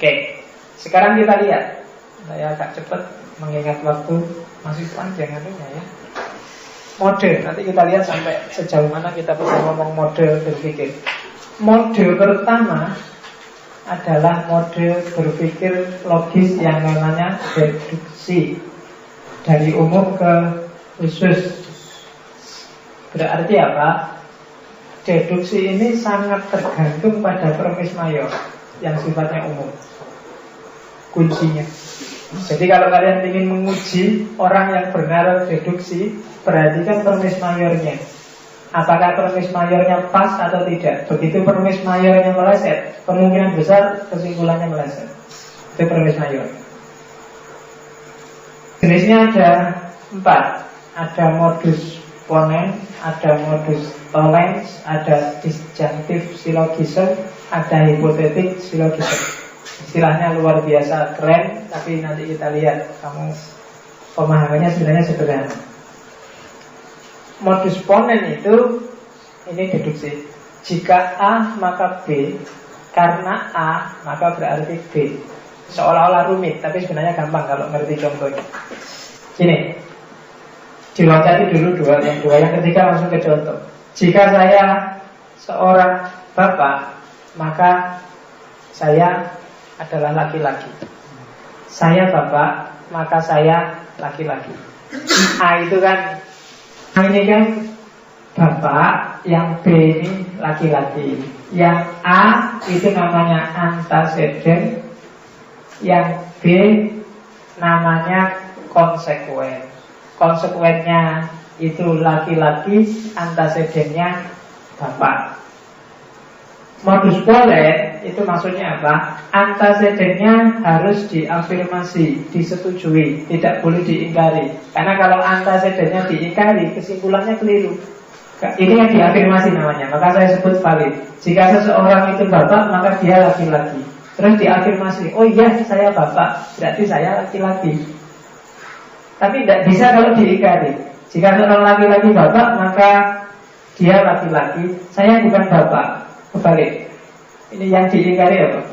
Oke, sekarang kita lihat. Saya agak cepat mengingat waktu masih panjang ya. Mode, nanti kita lihat sampai sejauh mana kita bisa ngomong mode berpikir. Mode pertama adalah mode berpikir logis yang namanya deduksi. Dari umum ke khusus. Berarti apa? Deduksi ini sangat tergantung pada premis mayor yang sifatnya umum. Kuncinya. Jadi kalau kalian ingin menguji orang yang benar deduksi, perhatikan premis mayornya. Apakah premis mayornya pas atau tidak. Begitu premis mayornya meleset, kemungkinan besar kesimpulannya meleset. Itu premis mayor. Jenisnya ada 4. Ada modus ponens, ada modus tollens, ada disjunctive syllogism, ada hypothetic syllogism. Istilahnya luar biasa keren, tapi nanti kita lihat kamu pemahamannya sebenarnya sederhana. Modus ponens itu ini deduksi. Jika A maka B, karena A maka berarti B. Seolah-olah rumit, tapi sebenarnya gampang kalau ngerti contohnya. Gini, diloncati dulu yang ketiga langsung ke contoh. Jika saya seorang bapak, maka saya adalah laki-laki. Saya bapak, maka saya laki-laki. A itu kan, A ini kan bapak, yang B ini laki-laki. Yang A itu namanya antecedent, yang B namanya konsekuen. Konsekuennya itu laki-laki, antecedennya bapak. Modus ponens itu maksudnya apa? Antecedennya harus diafirmasi, disetujui, tidak boleh diingkari. Karena kalau antecedennya diingkari, kesimpulannya keliru. Ini yang diafirmasi namanya, maka saya sebut valid. Jika seseorang itu bapak, maka dia laki-laki. Terus diafirmasi, oh iya saya bapak, berarti saya laki-laki. Tapi tidak bisa kalau diingkari. Jika seorang laki-laki bapak, maka dia laki-laki. Saya bukan bapak. Kebalik. Ini yang diingkari apa?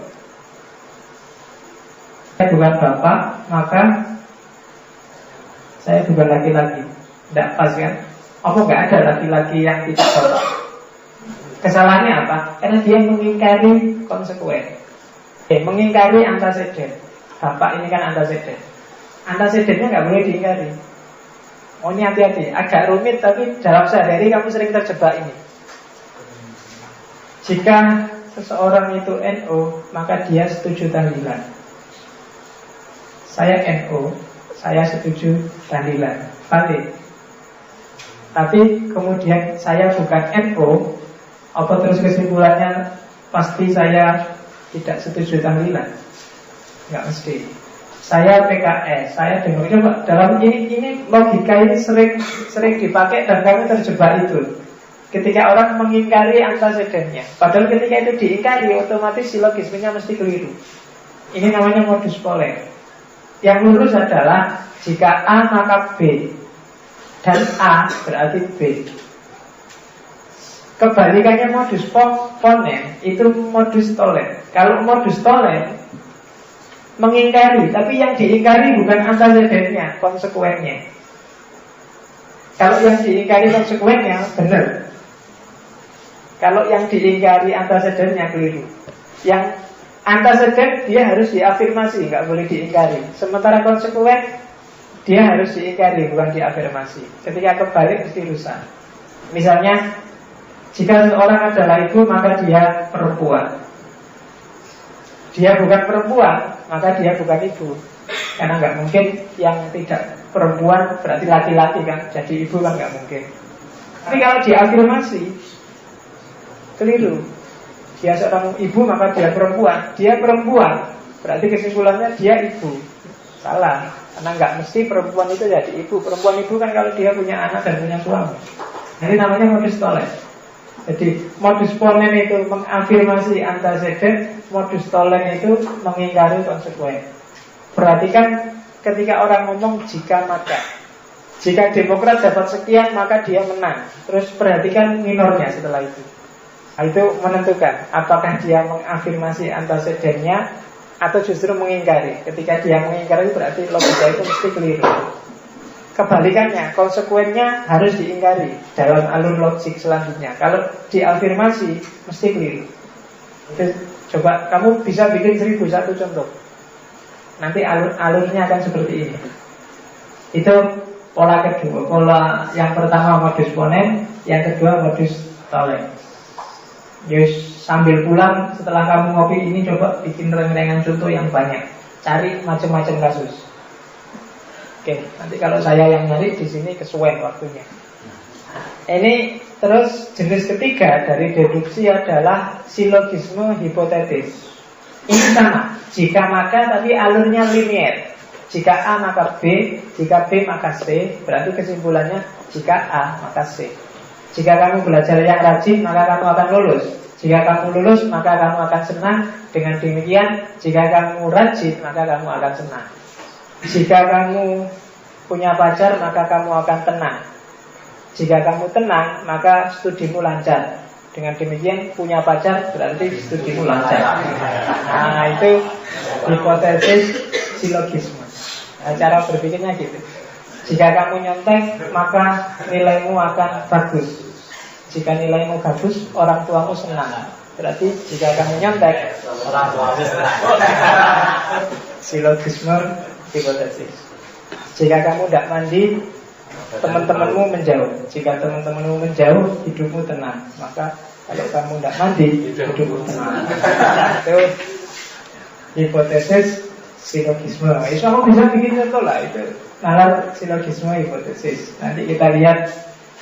Saya bukan bapak, maka saya bukan laki-laki. Tidak pas kan? Apa nggak ada laki-laki yang tidak bapak? Kesalahannya apa? Karena dia mengingkari konsekuen. Mengingkari antecedent. Bapak ini kan antecedent. Antecedennya nggak boleh diingkari. Oh ini hati-hati, agak rumit tapi dalam sehari kamu sering terjebak ini. Jika seseorang itu NO, maka dia setuju tahlilan. Saya NO, saya setuju tahlilan. Valid. Tapi kemudian saya bukan NO, apa terus kesimpulannya pasti saya tidak setuju tahlilan? Enggak mesti. Saya PKS, saya dengar. Coba dalam ini logika ini sering dipakai dan kami terjebak itu. Ketika orang mengingkari antecedennya, padahal ketika itu diingkari, otomatis silogismenya mesti keliru. Ini namanya modus ponens. Yang lurus adalah jika A maka B, dan A berarti B. Kebalikannya modus ponens itu modus tollens. Kalau modus tollens mengingkari, tapi yang diingkari bukan antecedennya, konsekuennya. Kalau yang diingkari konsekuennya benar. Kalau yang diingkari antecedennya keliru. Yang antecedent dia harus diafirmasi, nggak boleh diingkari. Sementara konsekuen dia harus diingkari, bukan diafirmasi. Ketika kebalik mesti rusak. Misalnya, jika seorang adalah ibu maka dia perempuan. Dia bukan perempuan, maka dia bukan ibu. Karena nggak mungkin yang tidak perempuan berarti laki-laki kan. Jadi ibu kan nggak mungkin. Tapi kalau diafirmasi keliru. Dia seorang ibu maka dia perempuan. Dia perempuan, berarti kesimpulannya dia ibu. Salah. Karena nggak mesti perempuan itu jadi ibu. Perempuan ibu kan kalau dia punya anak dan punya suami. Jadi namanya modus tollens. Jadi modus ponens itu mengafirmasi antecedent, modus tollens itu mengingkari konsekuen. Perhatikan ketika orang ngomong jika maka. Jika Demokrat dapat sekian maka dia menang. Terus perhatikan minornya setelah itu. Itu menentukan apakah dia mengafirmasi antecedennya atau justru mengingkari. Ketika dia mengingkari berarti logika itu mesti keliru. Kebalikannya, konsekuennya harus diingkari dalam alur logik selanjutnya. Kalau diafirmasi mesti keliru. Itu coba kamu bisa bikin 1001 contoh. Nanti alurnya akan seperti ini. Itu pola kedua. Pola yang pertama modus ponen, yang kedua modus tollens. Yus, sambil pulang setelah kamu ngopi ini coba bikin reng-rengan contoh yang banyak. Cari macam-macam kasus. Oke, nanti kalau saya yang nyari di sini kesuwen waktunya. Ini terus jenis ketiga dari deduksi adalah silogisme hipotetis. Ini sama, jika maka tapi alurnya linier. Jika A maka B, jika B maka C. Berarti kesimpulannya jika A maka C. Jika kamu belajar yang rajin maka kamu akan lulus. Jika kamu lulus maka kamu akan senang. Dengan demikian jika kamu rajin maka kamu akan senang. Jika kamu punya pacar maka kamu akan tenang. Jika kamu tenang maka studimu lancar. Dengan demikian punya pacar berarti studimu lancar. Nah itu hipotesis silogisme. Nah, cara berpikirnya gitu. Jika kamu nyontek maka nilaimu akan bagus. Jika nilaimu bagus orang tuamu senang. Berarti jika kamu nyontek orang tuamu senang. Silogisme hipotesis. Jika kamu tidak mandi teman-temanmu menjauh. Jika teman-temanmu menjauh hidupmu tenang. Maka kalau kamu tidak mandi hidupmu tenang. Itu hipotesis silogisme. Itu kamu bisa bikin contoh lah. Itu nalar silogisme hipotesis. Nanti kita lihat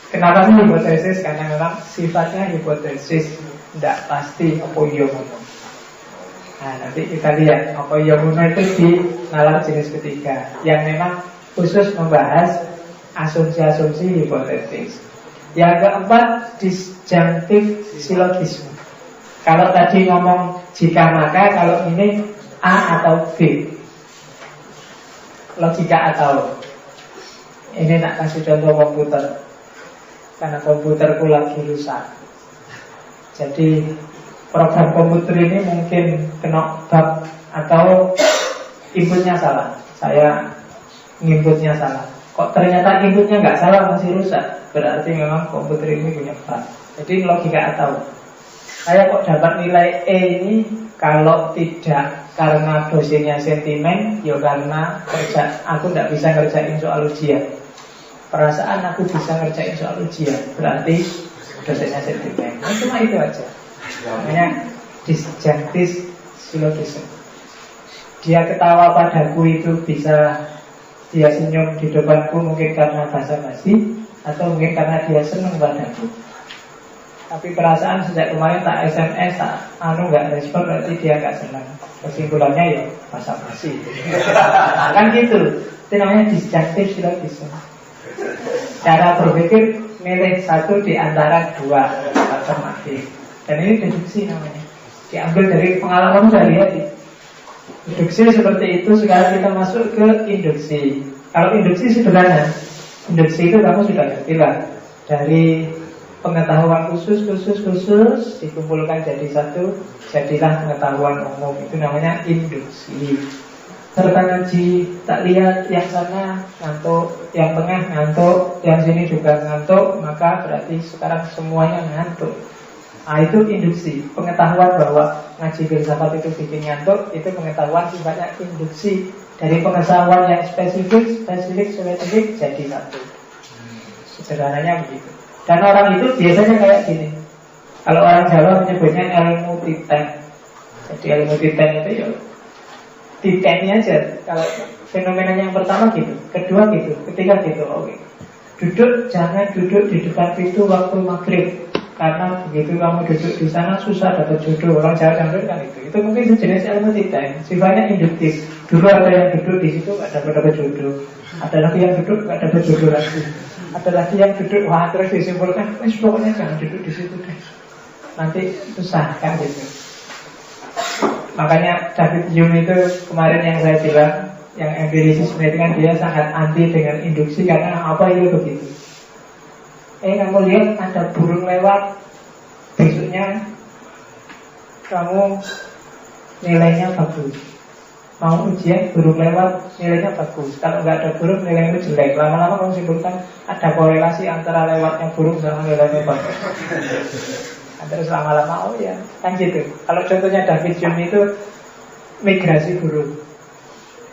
kenapa sih hipotesis. Karena memang sifatnya hipotesis, tidak pasti apa iya ngomong. Nah nanti kita lihat apa iya ngomong itu di nalar jenis ketiga, yang memang khusus membahas asumsi-asumsi hipotetis. Yang keempat, disjunctive silogisme. Kalau tadi ngomong jika maka, kalau ini A atau B. Logika atau. Ini tak kasih contoh komputer. Karena komputerku lagi rusak. Jadi program komputer ini mungkin kena bug atau inputnya salah. Saya inputnya salah. Kok ternyata inputnya nggak salah, masih rusak. Berarti memang komputer ini punya bug. Jadi logika atau. Saya kok dapat nilai E ini kalau tidak karena dosennya sentimen, ya karena aku tidak bisa ngerjain soal ujian. Perasaan aku bisa ngerjain soal ujian, berarti dosennya sentimen. Nah, cuma itu aja. Namanya disjunctive silogism. Dia ketawa padaku itu bisa dia senyum di depanku mungkin karena basa-basi atau mungkin karena dia senang padaku. Tapi perasaan sejak kemarin tak SMS, tak nggak respon, berarti dia nggak senang. Kesimpulannya ya basa-basi. Kan gitu. Itu namanya disjunctive silogism. Cara berpikir milih satu di antara dua alternatif. Dan ini deduksi namanya. Diambil dari pengalaman dari hati. Deduksi seperti itu. Sekarang kita masuk ke induksi. Kalau induksi sederhana. Induksi itu kamu sudah ngerti lah. Dari pengetahuan khusus dikumpulkan jadi satu, jadilah pengetahuan umum. Itu namanya induksi. Serta ngaji, tak lihat yang sana ngantuk, yang tengah ngantuk, yang sini juga ngantuk, maka berarti sekarang semuanya ngantuk. Nah itu induksi. Pengetahuan bahwa ngaji filsafat itu bikin ngantuk, itu pengetahuan sifatnya induksi. Dari pengetahuan yang spesifik jadi satu. Sederhananya begitu. Dan orang itu biasanya kayak gini. Kalau orang Jawa menyebutnya ilmu titen. Jadi ilmu titen itu ya titennya aja. Kalau fenomenanya yang pertama gitu, kedua gitu, ketiga gitu. Oke. Duduk, jangan duduk di depan pintu waktu maghrib. Karena begitu kamu duduk di sana susah dapat jodoh. Orang Jawa kan itu. Itu mungkin sejenis ilmu titen. Sifatnya induktif. Dulu ada yang duduk di situ nggak dapat jodoh. Ada lagi yang duduk nggak dapat jodoh lagi. Ada lagi yang duduk, wah terus disimpulkan, pokoknya jangan duduk di situ deh. Nanti susah kan gitu. Makanya David Hume itu kemarin yang saya bilang, yang empirisisme itu kan dia sangat anti dengan induksi karena apa itu begitu. Kamu lihat ada burung lewat, besoknya kamu nilainya bagus. mau ujian burung lewat nilainya bagus, kalau nggak ada burung nilainya jelek. Lama-lama kamu simpulkan ada korelasi antara lewatnya burung sama nilainya bagus. Terus lama-lama, oh ya, kan gitu. Kalau contohnya David Hume itu migrasi burung.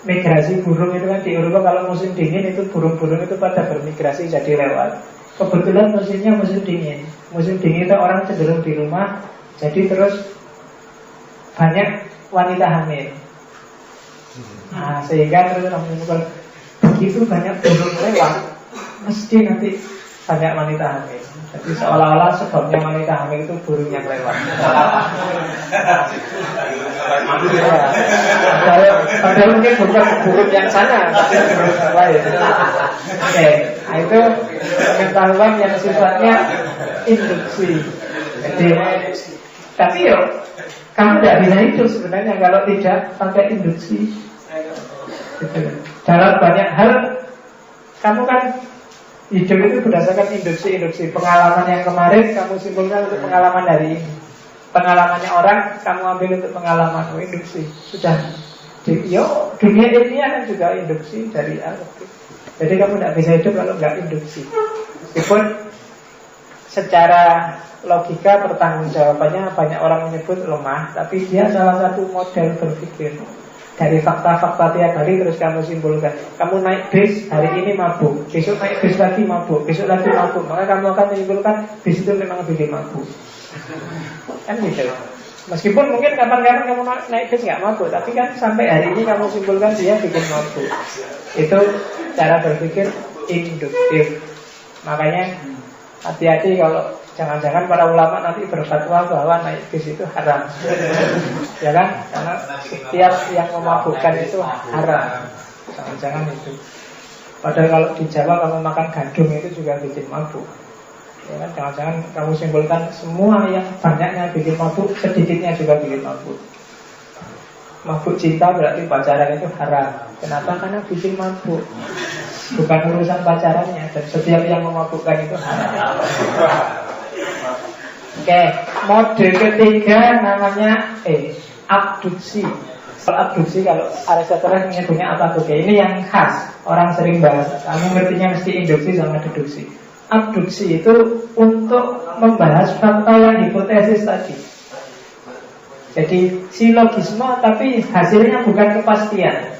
Migrasi burung itu kan di Eropa kalau musim dingin itu burung-burung itu pada bermigrasi jadi lewat. Kebetulan musimnya musim dingin. Musim dingin itu orang cenderung di rumah, jadi terus banyak wanita hamil. Nah, sehingga terus menemukan begitu banyak burung lewat, mesti nanti banyak wanita hamil. Jadi seolah-olah sebabnya wanita hamil itu burung yang lewat. Padahal mungkin bukan burung yang sana, tapi burung yang lain. Oke, nah itu pengetahuan yang sifatnya induksi. Jadi, tapi yo, kamu tidak bisa hidup sebenarnya kalau tidak pakai induksi. Gitu. Dalam banyak hal, kamu kan hidup itu berdasarkan induksi-induksi. Pengalaman yang kemarin kamu simpulkan untuk pengalaman hari ini. Pengalamannya orang kamu ambil untuk pengalaman induksi. Sudah. Dunia ilmiah kan juga induksi dari alam. Jadi kamu tidak bisa hidup kalau nggak induksi. Meskipun secara logika pertanggungjawabannya banyak orang menyebut lemah, tapi dia salah satu model berpikir. Dari fakta-fakta tiap hari terus kamu simpulkan. Kamu naik bis, hari ini mabuk, besok naik bis lagi mabuk, besok lagi mabuk. Maka kamu akan menyimpulkan bis itu memang bikin mabuk. Kan gitu. Meskipun mungkin kapan-kapan kamu naik bis nggak mabuk, tapi kan sampai hari ini kamu simpulkan dia bikin mabuk. Itu cara berpikir induktif. Makanya hati-hati kalau jangan-jangan para ulama nanti berfatwa bahwa naik bis itu haram. Ya kan? Karena setiap yang memabukkan itu haram. Jangan-jangan itu. Padahal kalau di Jawa kamu makan gandum itu juga bikin mabuk. Ya kan? Jangan-jangan kamu simpulkan semua yang banyaknya bikin mabuk, sedikitnya juga bikin mabuk. Mabuk cinta berarti pacaran itu haram. Kenapa? Karena bikin mabuk. Bukan urusan pacarannya. Dan setiap yang memabukkan itu haram. Oke, mode ketiga namanya abduksi. Kalau abduksi, kalau Aristoteles menyebutnya apa? Oke, ini yang khas, orang sering bahas. Kamu ngertinya mesti induksi sama deduksi. Abduksi itu untuk membahas fakta yang hipotesis tadi. Jadi silogisme tapi hasilnya bukan kepastian.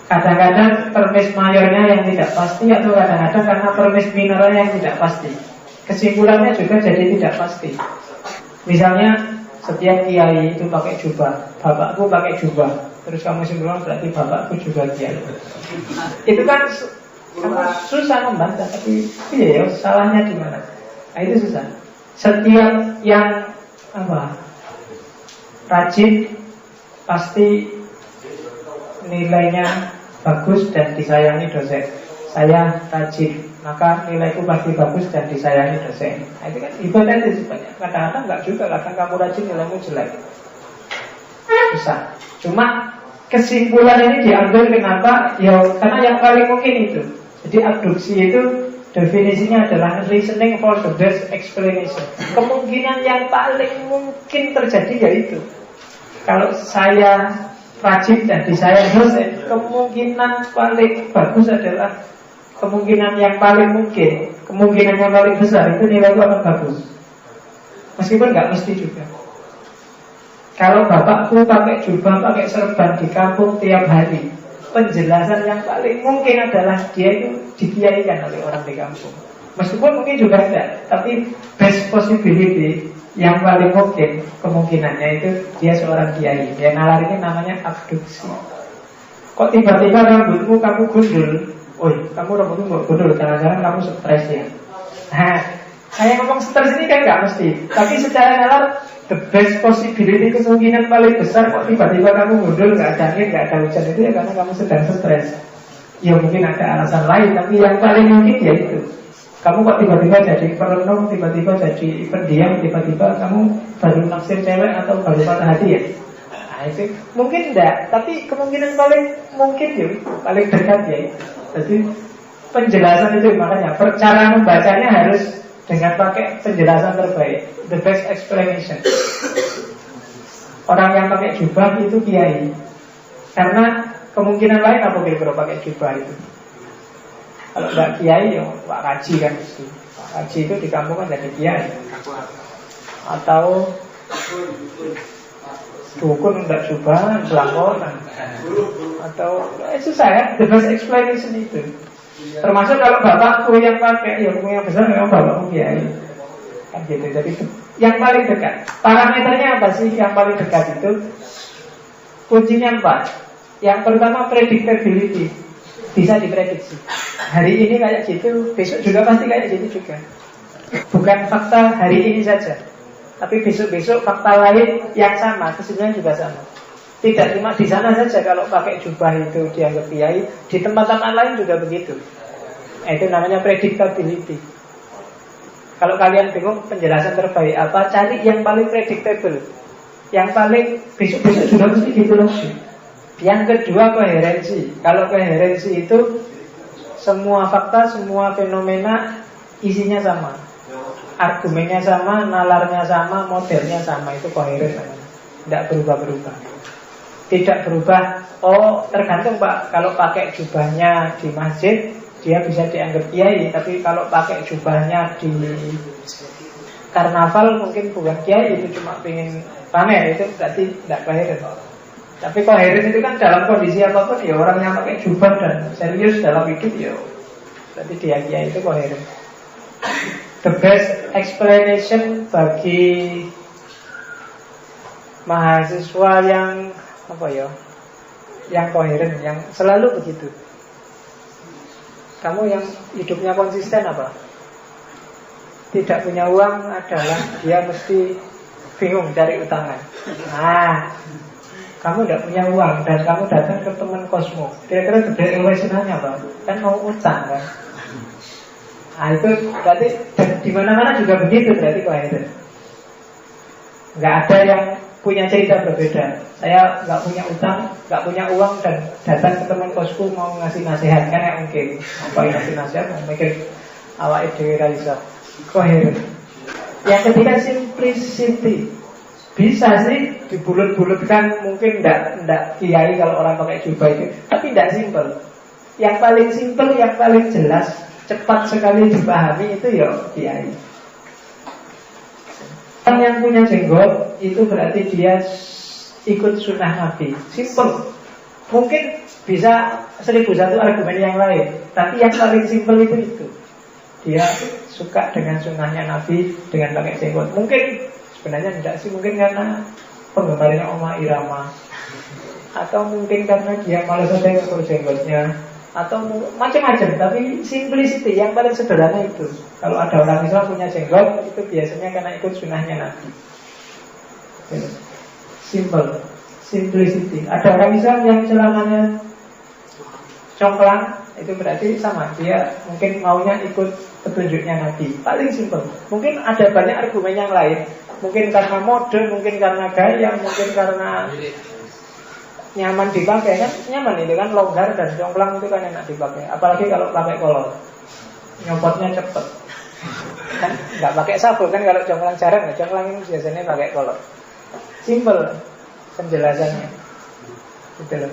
Kadang-kadang permis mayornya yang tidak pasti, atau kadang-kadang karena permis minornya yang tidak pasti. Kesimpulannya juga jadi tidak pasti. Misalnya setiap kiai itu pakai jubah, bapakku pakai jubah, terus kamu simpulkan berarti bapakku juga kiai. Itu kan susah membantah, tapi iya ya, salahnya di mana? Nah, itu susah. Setiap yang rajin pasti nilainya bagus dan disayangi dosen. Saya rajin, maka nilaiku pasti bagus dan disayangi dosen. Nah, itu kan hipotesis banyak. Kadang-kadang enggak juga, kadang kamu rajin nilaimu jelek. Bisa. Cuma kesimpulan ini diambil kenapa? Ya karena yang paling mungkin itu. Jadi abduksi itu definisinya adalah reasoning for the best explanation. Kemungkinan yang paling mungkin terjadi yaitu kalau saya rajin dan disayangi dosen, kemungkinan paling bagus adalah kemungkinan yang paling mungkin, kemungkinan yang paling besar itu nilai itu akan bagus. Meskipun nggak mesti juga. Kalau bapakku pakai jubah, pakai serban di kampung tiap hari, penjelasan yang paling mungkin adalah dia itu dikiaikan oleh orang di kampung. Meskipun mungkin juga tidak, tapi best possibility yang paling mungkin kemungkinannya itu dia seorang kiai. Ya nalar ini namanya abduksi. Kok tiba-tiba rambutmu kamu gundul? Kamu rambutmu gundul, jangan-jangan kamu stres ya. Nah, saya ngomong stres ini kan nggak mesti, tapi secara nalar the best possibility, kemungkinan paling besar kok tiba-tiba kamu gundul, nggak ada angin, nggak ada hujan, itu ya karena kamu sedang stres. Ya mungkin ada alasan lain, tapi yang paling mungkin ya itu. Kamu kok tiba-tiba jadi perenung, tiba-tiba jadi pendiam, tiba-tiba kamu baru naksir cewek atau baru patah hati ya? Nah itu mungkin enggak, tapi kemungkinan paling mungkin ya, paling dekat ya. Jadi penjelasan itu makanya cara membacanya harus dengan pakai penjelasan terbaik, the best explanation. Orang yang pakai jubah itu kiai. Karena kemungkinan lain apa kira-kira pakai jubah itu? Kalau nggak kiai ya Pak Kaji kan mesti. Pak Kaji itu di kampung kan jadi kiai. Atau dukun enggak jubah, selangkotan. Atau susah ya, the best explanation itu. Termasuk kalau bapakku yang pakai, ya yang besar memang bapakku kiai. Kan gitu. Jadi yang paling dekat. Parameternya apa sih yang paling dekat itu? Kuncinya 4. Yang pertama predictability. Bisa diprediksi. Hari ini kayak gitu, besok juga pasti kayak gitu juga. Bukan fakta hari ini saja, tapi besok-besok fakta lain yang sama, kesimpulannya juga sama. Tidak cuma di sana saja kalau pakai jubah itu dianggap kiai, di tempat-tempat lain juga begitu. Itu namanya predictability. Kalau kalian bingung penjelasan terbaik apa, cari yang paling predictable, yang paling besok-besok juga mesti gitu loh. Yang kedua koherensi. Kalau koherensi itu semua fakta, semua fenomena isinya sama, argumennya sama, nalarnya sama, modelnya sama. Itu koheren namanya. Tidak berubah-berubah. Tidak berubah. Oh tergantung Pak. Kalau pakai jubahnya di masjid, dia bisa dianggap kiai. Tapi kalau pakai jubahnya di karnaval mungkin bukan kiai, itu cuma pengen pamer. Itu berarti tidak koheren. Tapi koheren itu kan dalam kondisi apapun ya, orang yang pakai jubah dan serius dalam hidup ya berarti dia kiai, itu koheren. The best explanation bagi mahasiswa yang apa ya, yang koheren, yang selalu begitu. Kamu yang hidupnya konsisten apa? Tidak punya uang adalah dia mesti bingung cari utangan. Nah, kamu tidak punya uang dan kamu datang ke teman kosmo, kira-kira gede relationnya apa? Kan mau utang kan? Nah itu berarti di mana-mana juga begitu, berarti koheren. Nggak ada yang punya cerita berbeda. Saya nggak punya utang, nggak punya uang dan datang ke teman kosku mau ngasih nasihat, kan ya mungkin apa yang ngasih nasihat, mungkin awak ide realisa koheren. Yang ketiga simplicity. Bisa sih dibulut-bulutkan, mungkin enggak kiai kalau orang pakai jubah itu, tapi enggak simpel. Yang paling simpel, yang paling jelas, cepat sekali dipahami itu ya kiai. Orang yang punya jenggot itu berarti dia ikut sunnah Nabi. Simpel. Mungkin bisa 1001 argumen yang lain, tapi yang paling simpel itu. Dia suka dengan sunnahnya Nabi dengan pakai jenggot. Mungkin sebenarnya tidak sih, mungkin karena penggemarnya Oma Irama, atau mungkin karena dia malas ada yang ngatur jenggotnya, atau macam-macam. Tapi simplicity yang paling sederhana itu. Kalau ada orang Islam punya jenggot, itu biasanya karena ikut sunnahnya Nabi. Simple, simplicity. Ada orang Islam yang celananya congklang, itu berarti sama, dia mungkin maunya ikut petunjuknya Nabi. Paling simpel. Mungkin ada banyak argumen yang lain. Mungkin karena mode, mungkin karena gaya, mungkin karena nyaman dipakai. Kan nyaman itu kan, longgar dan congklang itu kan enak dipakai. Apalagi kalau pakai kolor, nyopotnya cepet. Kan nggak pakai sabuk kan, kalau congklang jarang. Congklang ini biasanya pakai kolor. Simple penjelasannya, gitu loh.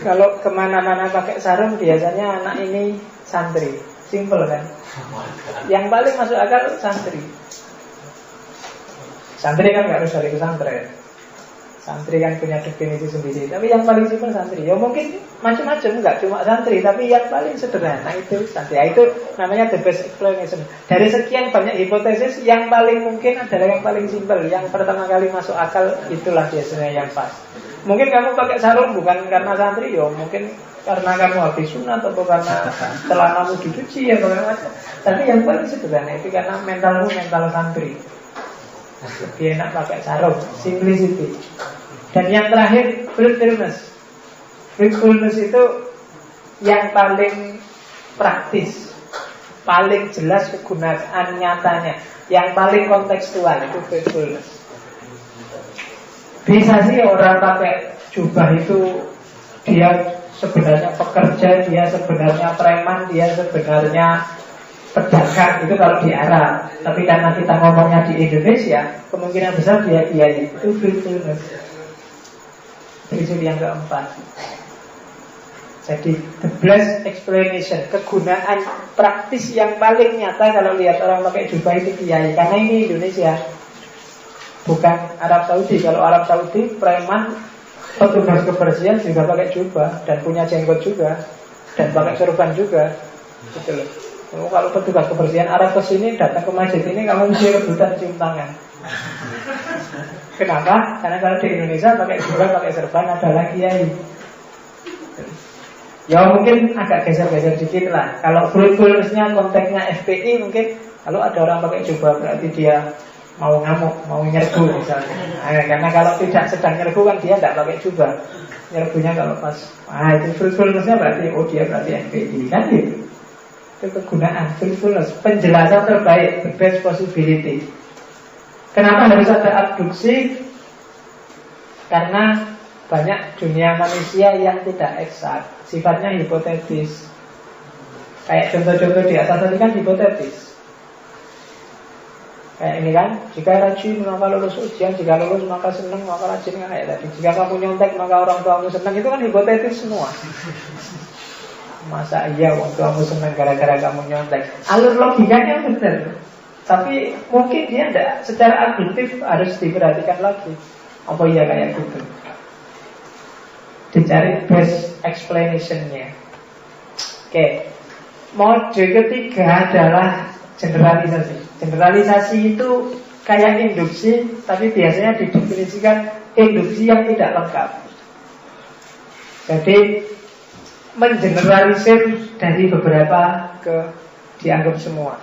Kalau kemana-mana pakai sarung, biasanya anak ini santri. Simple kan. Yang paling masuk akal santri. Santri kan nggak harus dari pesantren. Santri kan punya definisi sendiri. Tapi yang paling simpel santri. Ya mungkin macam-macam, nggak cuma santri, tapi yang paling sederhana itu santri. Ya, itu namanya the best explanation. Dari sekian banyak hipotesis, yang paling mungkin adalah yang paling simpel. Yang pertama kali masuk akal, itulah biasanya yang pas. Mungkin kamu pakai sarung bukan karena santri, ya mungkin karena kamu habis sunat atau karena celanamu dicuci ya macam. Tapi yang paling sederhana itu karena mentalmu mental santri. Lebih enak pakai sarung, simplicity. Dan yang terakhir, fruitfulness. Fruitfulness itu yang paling praktis, paling jelas kegunaan nyatanya, yang paling kontekstual, itu fruitfulness. Bisa sih orang pakai jubah itu dia sebenarnya pekerja, dia sebenarnya preman, dia sebenarnya pedagang, itu kalau di Arab. Tapi karena kita ngomongnya di Indonesia, kemungkinan besar dia kiai. Itu fruitfulness. Prinsip yang keempat. Jadi the best explanation, kegunaan praktis yang paling nyata kalau lihat orang pakai jubah itu kiai. Karena ini Indonesia, bukan Arab Saudi. Kalau Arab Saudi preman petugas kebersihan juga pakai jubah dan punya jenggot juga dan pakai sorban juga. Gitu loh. Kalau petugas kebersihan Arab kesini datang ke masjid ini kamu mesti rebutan cium tangan. Kenapa? Karena kalau di Indonesia pakai jubah, pakai serban adalah kiai. Ya mungkin agak geser-geser dikit lah. Kalau full-fullnya konteksnya FPI mungkin kalau ada orang pakai jubah berarti dia mau ngamuk, mau nyerbu misalnya. Karena kalau tidak sedang nyerbu kan dia tidak pakai jubah. Nyerbunya kalau pas, itu full-fullnya berarti dia berarti FPI kan gitu. Itu kegunaan full-fullness, penjelasan terbaik, the best possibility. Kenapa harus ada abduksi? Karena banyak dunia manusia yang tidak eksak, sifatnya hipotetis. Kayak contoh-contoh di atas tadi kan hipotetis. Kayak ini kan, jika rajin maka lulus ujian, jika lulus maka senang, maka rajin kan kayak tadi. Jika kamu nyontek maka orang tuamu senang, itu kan hipotetis semua. Masa iya orang tuamu senang gara-gara kamu nyontek? Alur logikanya benar, tapi mungkin dia tidak secara aduktif harus diperhatikan lagi. Apa iya kayak gitu? Dicari best explanation-nya. Oke. Mode ketiga adalah generalisasi. Generalisasi itu kayak induksi, tapi biasanya didefinisikan induksi yang tidak lengkap. Jadi mengeneralisir dari beberapa ke dianggap semua.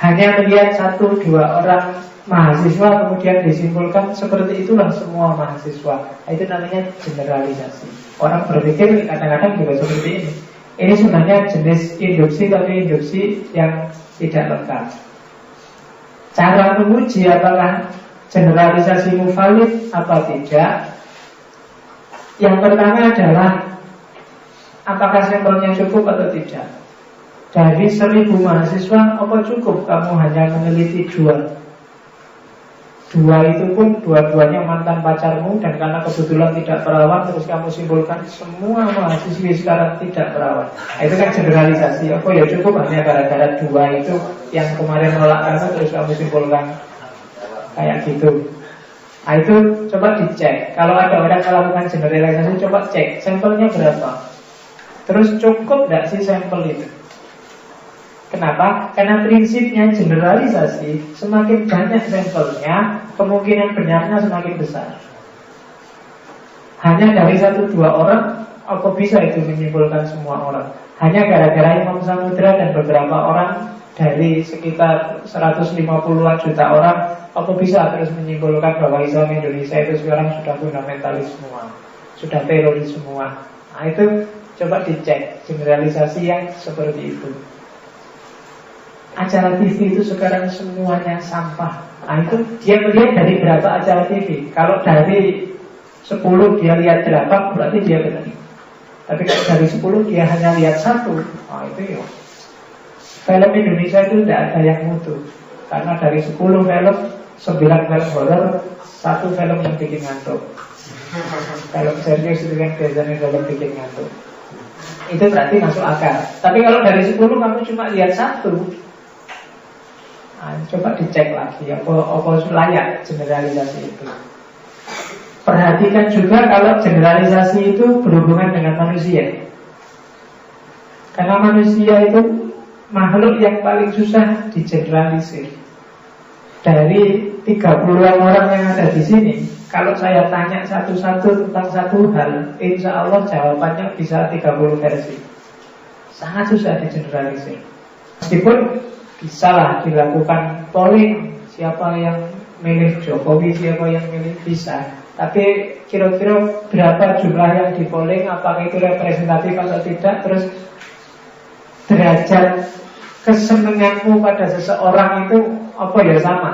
Hanya melihat 1-2 orang mahasiswa kemudian disimpulkan seperti itulah semua mahasiswa. Itu namanya generalisasi. Orang berpikir kadang-kadang juga seperti ini. Ini sebenarnya jenis induksi, tapi induksi yang tidak lengkap. Cara menguji apakah generalisasimu valid apa tidak? Yang pertama adalah apakah sampelnya cukup atau tidak. Dari 1000 mahasiswa, apa cukup kamu hanya meneliti 2? 2 itu pun dua-duanya mantan pacarmu, dan karena kebetulan tidak perawan, terus kamu simpulkan semua mahasiswi sekarang tidak perawan. Itu kan generalisasi. Apa ya cukup hanya gara-gara 2 itu yang kemarin nolak kamu, terus kamu simpulkan kayak gitu. Itu coba dicek. Kalau ada orang melakukan generalisasi, coba cek sampelnya berapa. Terus cukup tidak sih sampel itu? Kenapa? Karena prinsipnya generalisasi, semakin banyak sampelnya, kemungkinan benarnya semakin besar. Hanya dari 1-2 orang, apa bisa itu menyimpulkan semua orang? Hanya gara-gara Imam Samudra dan beberapa orang dari sekitar 150-an juta orang, apa bisa terus menyimpulkan bahwa Islam Indonesia itu sekarang sudah fundamentalis semua, sudah teroris semua? Nah itu coba dicek generalisasi yang seperti itu. Acara TV itu sekarang semuanya sampah. Nah itu dia melihat dari berapa acara TV. Kalau dari 10 dia lihat 8, berarti dia benar. Tapi kalau dari 10 dia hanya lihat 1, nah itu ya. Film Indonesia itu tidak ada yang mutu. Karena dari 10 film, 9 film horor, 1 film yang bikin ngantuk. Film serius itu kan biasanya film bikin ngantuk. Itu berarti masuk akal. Tapi kalau dari 10 kamu cuma lihat 1, coba dicek lagi apa layak generalisasi itu. Perhatikan juga kalau generalisasi itu berhubungan dengan manusia. Karena manusia itu makhluk yang paling susah digeneralisir. Dari 30-an orang yang ada di sini, kalau saya tanya satu-satu tentang satu hal, insya Allah jawabannya bisa 30 versi. Sangat susah digeneralisir. Meskipun bisalah dilakukan polling, siapa yang milih Jokowi, siapa yang milih bisa. Tapi kira-kira berapa jumlah yang di polling, apakah itu representatif atau tidak? Terus derajat kesenanganmu pada seseorang itu apa ya sama?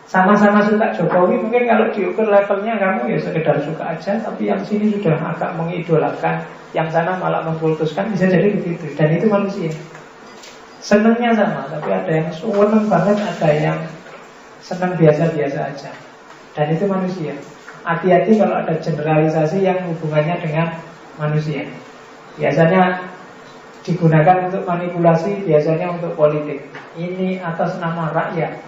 Sama-sama suka Jokowi, mungkin kalau diukur levelnya kamu ya sekedar suka aja, tapi yang sini sudah agak mengidolakan, yang sana malah mengkultuskan, bisa jadi begitu. Dan itu manusia. Senangnya sama, tapi ada yang senang banget, ada yang senang biasa-biasa aja. Dan itu manusia. hati-hati kalau ada generalisasi yang hubungannya dengan manusia. Biasanya digunakan untuk manipulasi, biasanya untuk politik. Ini atas nama rakyat,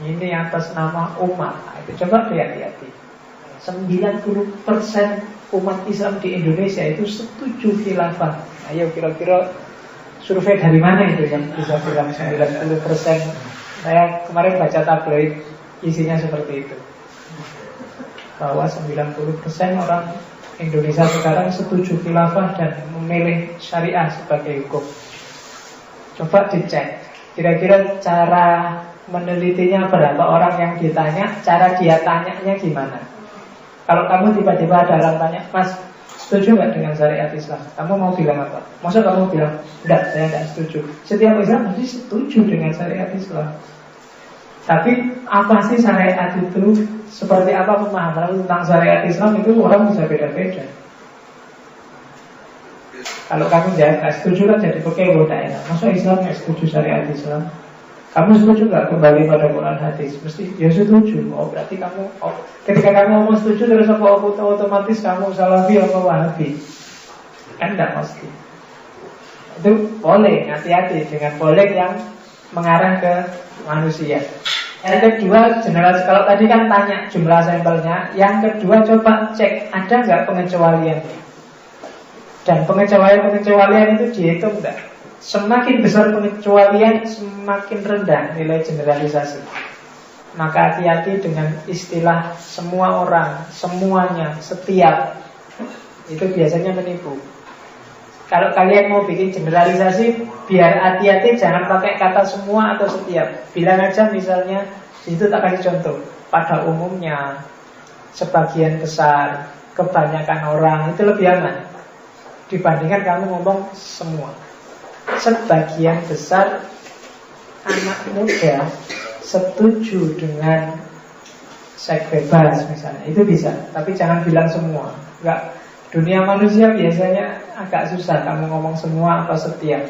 ini atas nama umat. Itu coba hati-hati. 90% umat Islam di Indonesia itu setuju khilafah. Ayo kira-kira survei dari mana itu yang bisa bilang 90%? Saya kemarin baca tabloid, isinya seperti itu, bahwa 90% orang Indonesia sekarang setuju khilafah dan memilih syariah sebagai hukum. Coba dicek, kira-kira cara menelitinya berapa orang yang ditanya, cara dia tanyanya gimana. Kalau kamu tiba-tiba ada orang tanya, Mas, setuju nggak dengan syariat Islam? Kamu mau bilang apa? Masa kamu bilang, enggak, saya tidak setuju. Setiap Islam pasti setuju dengan syariat Islam. Tapi apa sih syariat itu? Seperti apa pemahaman tentang syariat Islam itu orang bisa beda-beda. Kalau kamu nggak setuju kan jadi pekebo daerah. Masa Islam nggak setuju syariat Islam? Kamu setuju nggak kembali pada Quran hadis? Mesti ya setuju. Oh berarti kamu ketika kamu mau setuju terus apa otomatis kamu salafi atau wahabi? Kan nggak mesti. Itu boleh, hati-hati dengan boleh yang mengarah ke manusia. Yang kedua, general, kalau tadi kan tanya jumlah sampelnya. Yang kedua, coba cek ada nggak pengecualian. Dan pengecualian itu dihitung enggak? Semakin besar pengecualian, semakin rendah nilai generalisasi. Maka hati-hati dengan istilah semua orang, semuanya, setiap. Itu biasanya menipu. Kalau kalian mau bikin generalisasi, biar hati-hati jangan pakai kata semua atau setiap. Bilang aja misalnya, itu tak kasih contoh. Pada umumnya, sebagian besar, kebanyakan orang, itu lebih aman dibandingkan kamu ngomong semua. Sebagian besar anak muda setuju dengan seks bebas misalnya, itu bisa. Tapi jangan bilang semua. Enggak. Dunia manusia biasanya agak susah kamu ngomong semua atau setiap.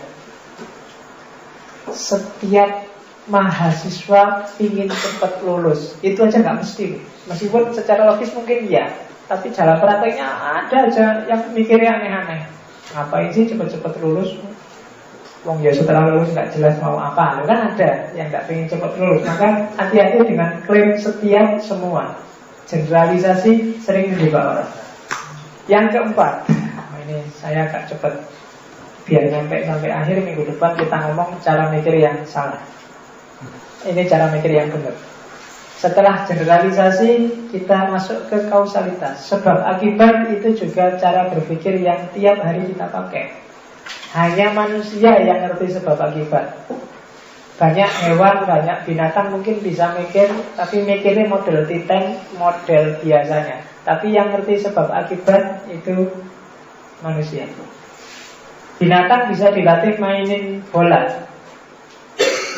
Setiap mahasiswa ingin cepat lulus, itu aja nggak mesti. Meskipun secara logis mungkin iya, tapi dalam prakteknya ada aja yang mikirnya aneh-aneh. Ngapain sih cepat-cepat lulus? Wong ya setelah lulus nggak jelas mau apa. Loh kan ada yang nggak pengen cepat lulus. Maka hati-hati dengan klaim setiap semua. Generalisasi sering menjebak orang. Yang keempat, ini saya agak cepat biar sampai akhir minggu depan kita ngomong cara mikir yang salah. Ini cara mikir yang benar. Setelah generalisasi, kita masuk ke kausalitas. Sebab akibat itu juga cara berpikir yang tiap hari kita pakai. Hanya manusia yang ngerti sebab akibat. Banyak hewan, banyak binatang mungkin bisa mikir, tapi mikirnya model titeng, model biasanya. Tapi yang ngerti sebab akibat itu manusia. Binatang bisa dilatih mainin bola,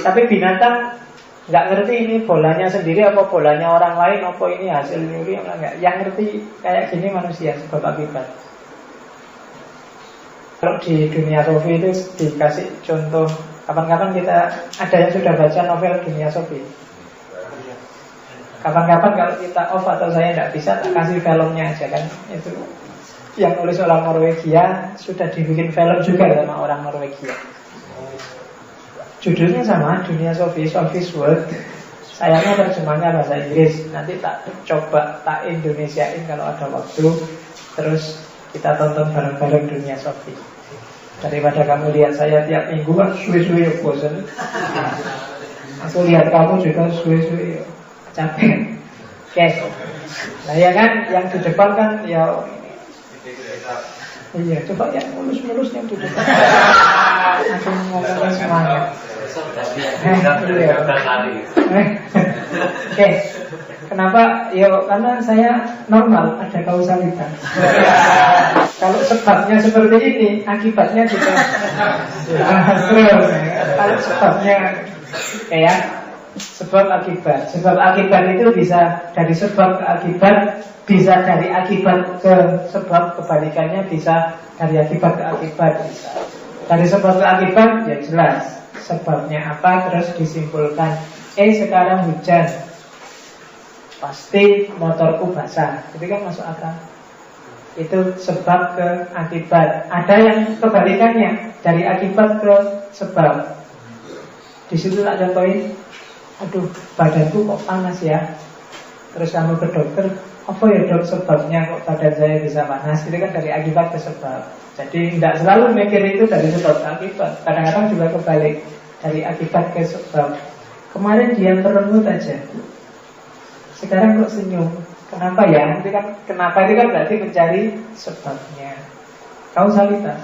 tapi binatang nggak ngerti ini bolanya sendiri apa bolanya orang lain, apa ini hasil nyuri apa enggak. Yang ngerti kayak gini manusia, sebab akibat. Kalau di dunia Sofi itu dikasih contoh, kapan-kapan kita ada yang sudah baca novel Dunia Sofi. Kapan-kapan kalau kita off atau saya tidak bisa, tak kasih filmnya aja kan. Itu yang nulis orang Norwegia, sudah dibikin film juga sama orang Norwegia. Judulnya sama, Dunia Sofi, Sophie's World. Sayangnya terjemahnya bahasa Inggris. Nanti tak coba tak Indonesiain kalau ada waktu. Terus kita tonton bareng-bareng Dunia Sofi. Daripada kamu lihat saya tiap minggu kan suwe-suwe bosan. Aku lihat kamu juga suwe-suwe capek. Oke. Nah ya kan, yang di depan kan ya. Iya, coba yang mulus-mulus yang di depan. Aku ngomongin semangat. Oke. Kenapa? Ya karena saya normal, ada kausalitas. Kalau sebabnya seperti ini, akibatnya juga. Kalau sebabnya kayak sebab akibat. Sebab akibat itu bisa dari sebab ke akibat, bisa dari akibat ke sebab, kebalikannya bisa dari akibat ke akibat. Bisa. Dari sebab ke akibat ya jelas sebabnya apa, terus disimpulkan sekarang hujan. pasti motorku basah. Itu kan masuk akal. Itu sebab ke akibat. Ada yang kebalikannya, dari akibat ke sebab. Di situ tak contohin, aduh badanku kok panas ya. Terus kamu ke dokter, apa ya dok sebabnya kok badan saya bisa panas? Itu kan dari akibat ke sebab. Jadi tidak selalu mikir itu dari sebab ke akibat. Kadang-kadang juga kebalik, dari akibat ke sebab. Kemarin dia merenggut aja, sekarang kok senyum. Kenapa ya? Itu kan kenapa itu kan berarti mencari sebabnya. Kausalitas.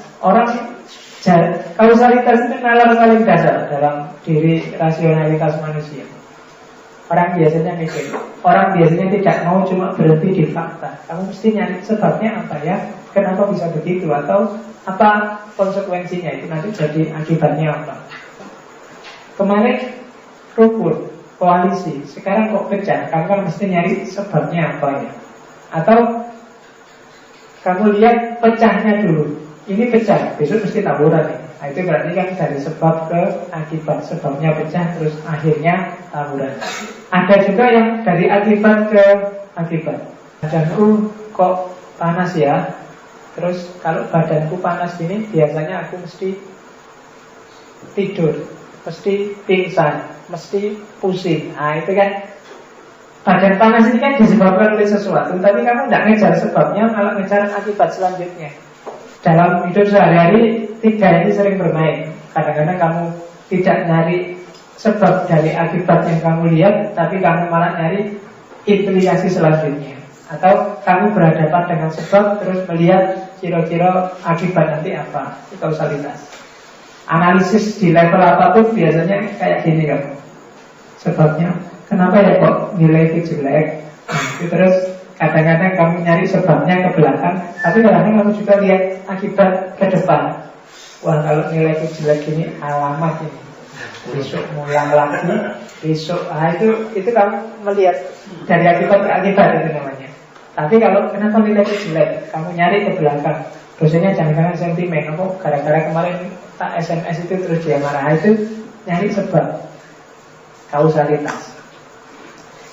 Kausalitas itu nalar paling dasar dalam diri rasionalitas manusia. Orang biasanya mikir, orang biasanya tidak mau cuma berhenti di fakta. Kamu mesti nyari sebabnya apa ya? Kenapa bisa begitu? Atau apa konsekuensinya itu nanti jadi akibatnya apa? Kemarin rukun, koalisi, sekarang kok pecah? Kamu kan mesti nyari sebabnya apa ya? Atau kamu lihat pecahnya dulu. Ini pecah, besok mesti taburan ya. Nah, itu berarti kan dari sebab ke akibat. Sebabnya pecah, terus akhirnya taburan. Ada juga yang dari akibat ke akibat. Badanku kok panas ya. Terus kalau badanku panas gini, biasanya aku mesti tidur, mesti pingsan, mesti pusing. Nah itu kan badan panas ini kan disebabkan oleh sesuatu, tapi kamu tidak ngejar sebabnya, malah ngejar akibat selanjutnya. Dalam hidup sehari-hari, tiga ini sering bermain. Kadang-kadang kamu tidak nyari sebab dari akibat yang kamu lihat, tapi kamu malah nyari implikasi selanjutnya. Atau kamu berhadapan dengan sebab, terus melihat kira-kira akibat nanti apa. Itu kausalitas. Analisis di level apapun biasanya kayak gini kamu. Sebabnya, kenapa ya kok nilai itu jelek? Itu terus kadang-kadang kamu nyari sebabnya ke belakang, tapi kadang-kadang kamu juga lihat akibat ke depan. Wah kalau nilai itu jelek gini, alamat ini. Besok ngulang lagi, besok. Itu kamu melihat dari akibat ke akibat itu namanya. Tapi kalau kenapa nilai itu jelek, kamu nyari ke belakang. Dosennya jangan-jangan sentimen, kok gara-gara kemarin tak SMS itu terus dia marah. Itu nyari sebab, kausalitas.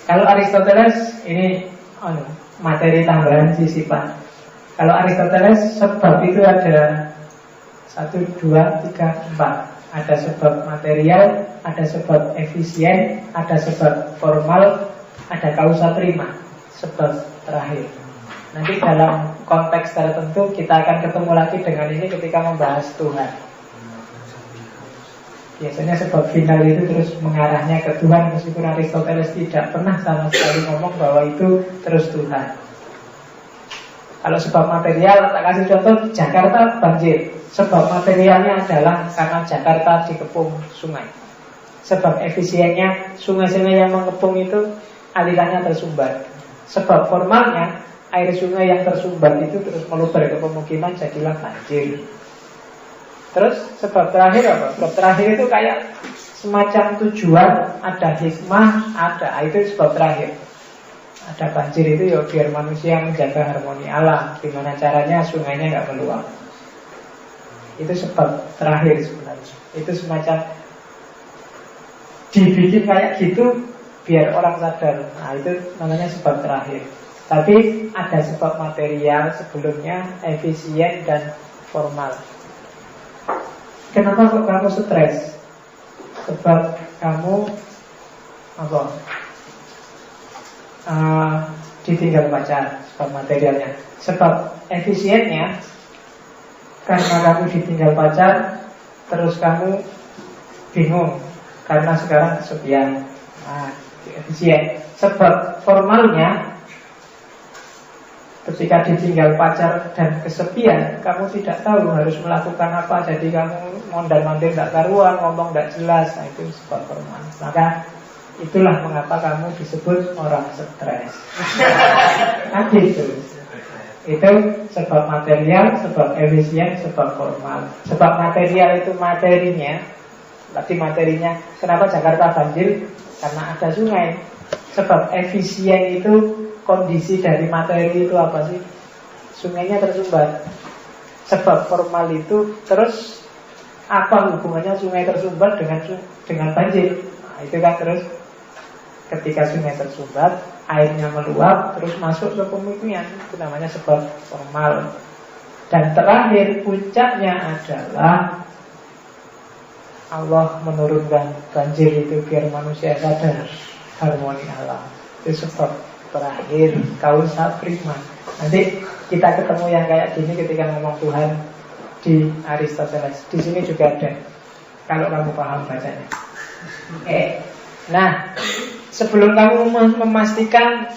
Kalau Aristoteles ini materi tambahan sisipan. Kalau Aristoteles sebab itu ada 1, 2, 3, 4. Ada sebab material, ada sebab efisien, ada sebab formal, ada kausa prima, sebab terakhir. Nanti dalam konteks tertentu kita akan ketemu lagi dengan ini ketika membahas Tuhan. Biasanya sebab final itu terus mengarahnya ke Tuhan, meskipun Aristoteles tidak pernah sama sekali ngomong bahwa itu terus Tuhan. Kalau sebab material, tak kasih contoh, Jakarta banjir. Sebab materialnya adalah karena Jakarta dikepung sungai. Sebab efisiennya, sungai-sungai yang mengepung itu alirannya tersumbat. Sebab formalnya, air sungai yang tersumbat itu terus meluber ke pemukiman, jadilah banjir. Terus sebab terakhir apa? Sebab terakhir itu kayak semacam tujuan, ada hikmah, itu sebab terakhir. Ada banjir itu ya biar manusia menjaga harmoni alam. Gimana caranya sungainya nggak meluap. Itu sebab terakhir sebenarnya. Itu semacam dibikin kayak gitu biar orang sadar. Nah itu namanya sebab terakhir. Tapi ada sebab material sebelumnya, efisien dan formal. Kenapa kok kamu stres? Sebab kamu ditinggal pacar, sebab materialnya. Sebab efisiennya, karena kamu ditinggal pacar, terus kamu bingung karena sekarang kesepian. Efisien. Sebab formalnya, ketika ditinggal pacar dan kesepian, kamu tidak tahu harus melakukan apa. Jadi kamu mondar-mandir tidak karuan, ngomong tidak jelas. Nah itu sebab formal. Maka itulah mengapa kamu disebut orang stres. Nah gitu. Itu sebab material, sebab efisien, sebab formal. Sebab material itu materinya. Berarti materinya, kenapa Jakarta banjir? Karena ada sungai. Sebab efisien itu, kondisi dari materi itu apa sih? Sungainya tersumbat. Sebab formal itu, terus apa hubungannya sungai tersumbat dengan banjir? Nah, itu kan terus ketika sungai tersumbat, airnya meluap terus masuk ke pemukiman, itu namanya sebab formal. Dan terakhir puncaknya adalah Allah menurunkan banjir itu biar manusia sadar harmoni alam. Itu sebab terakhir, kausa prima. Nanti kita ketemu yang kayak gini ketika ngomong Tuhan di Aristoteles. Di sini juga ada, kalau kamu paham bacanya. Nah, sebelum kamu memastikan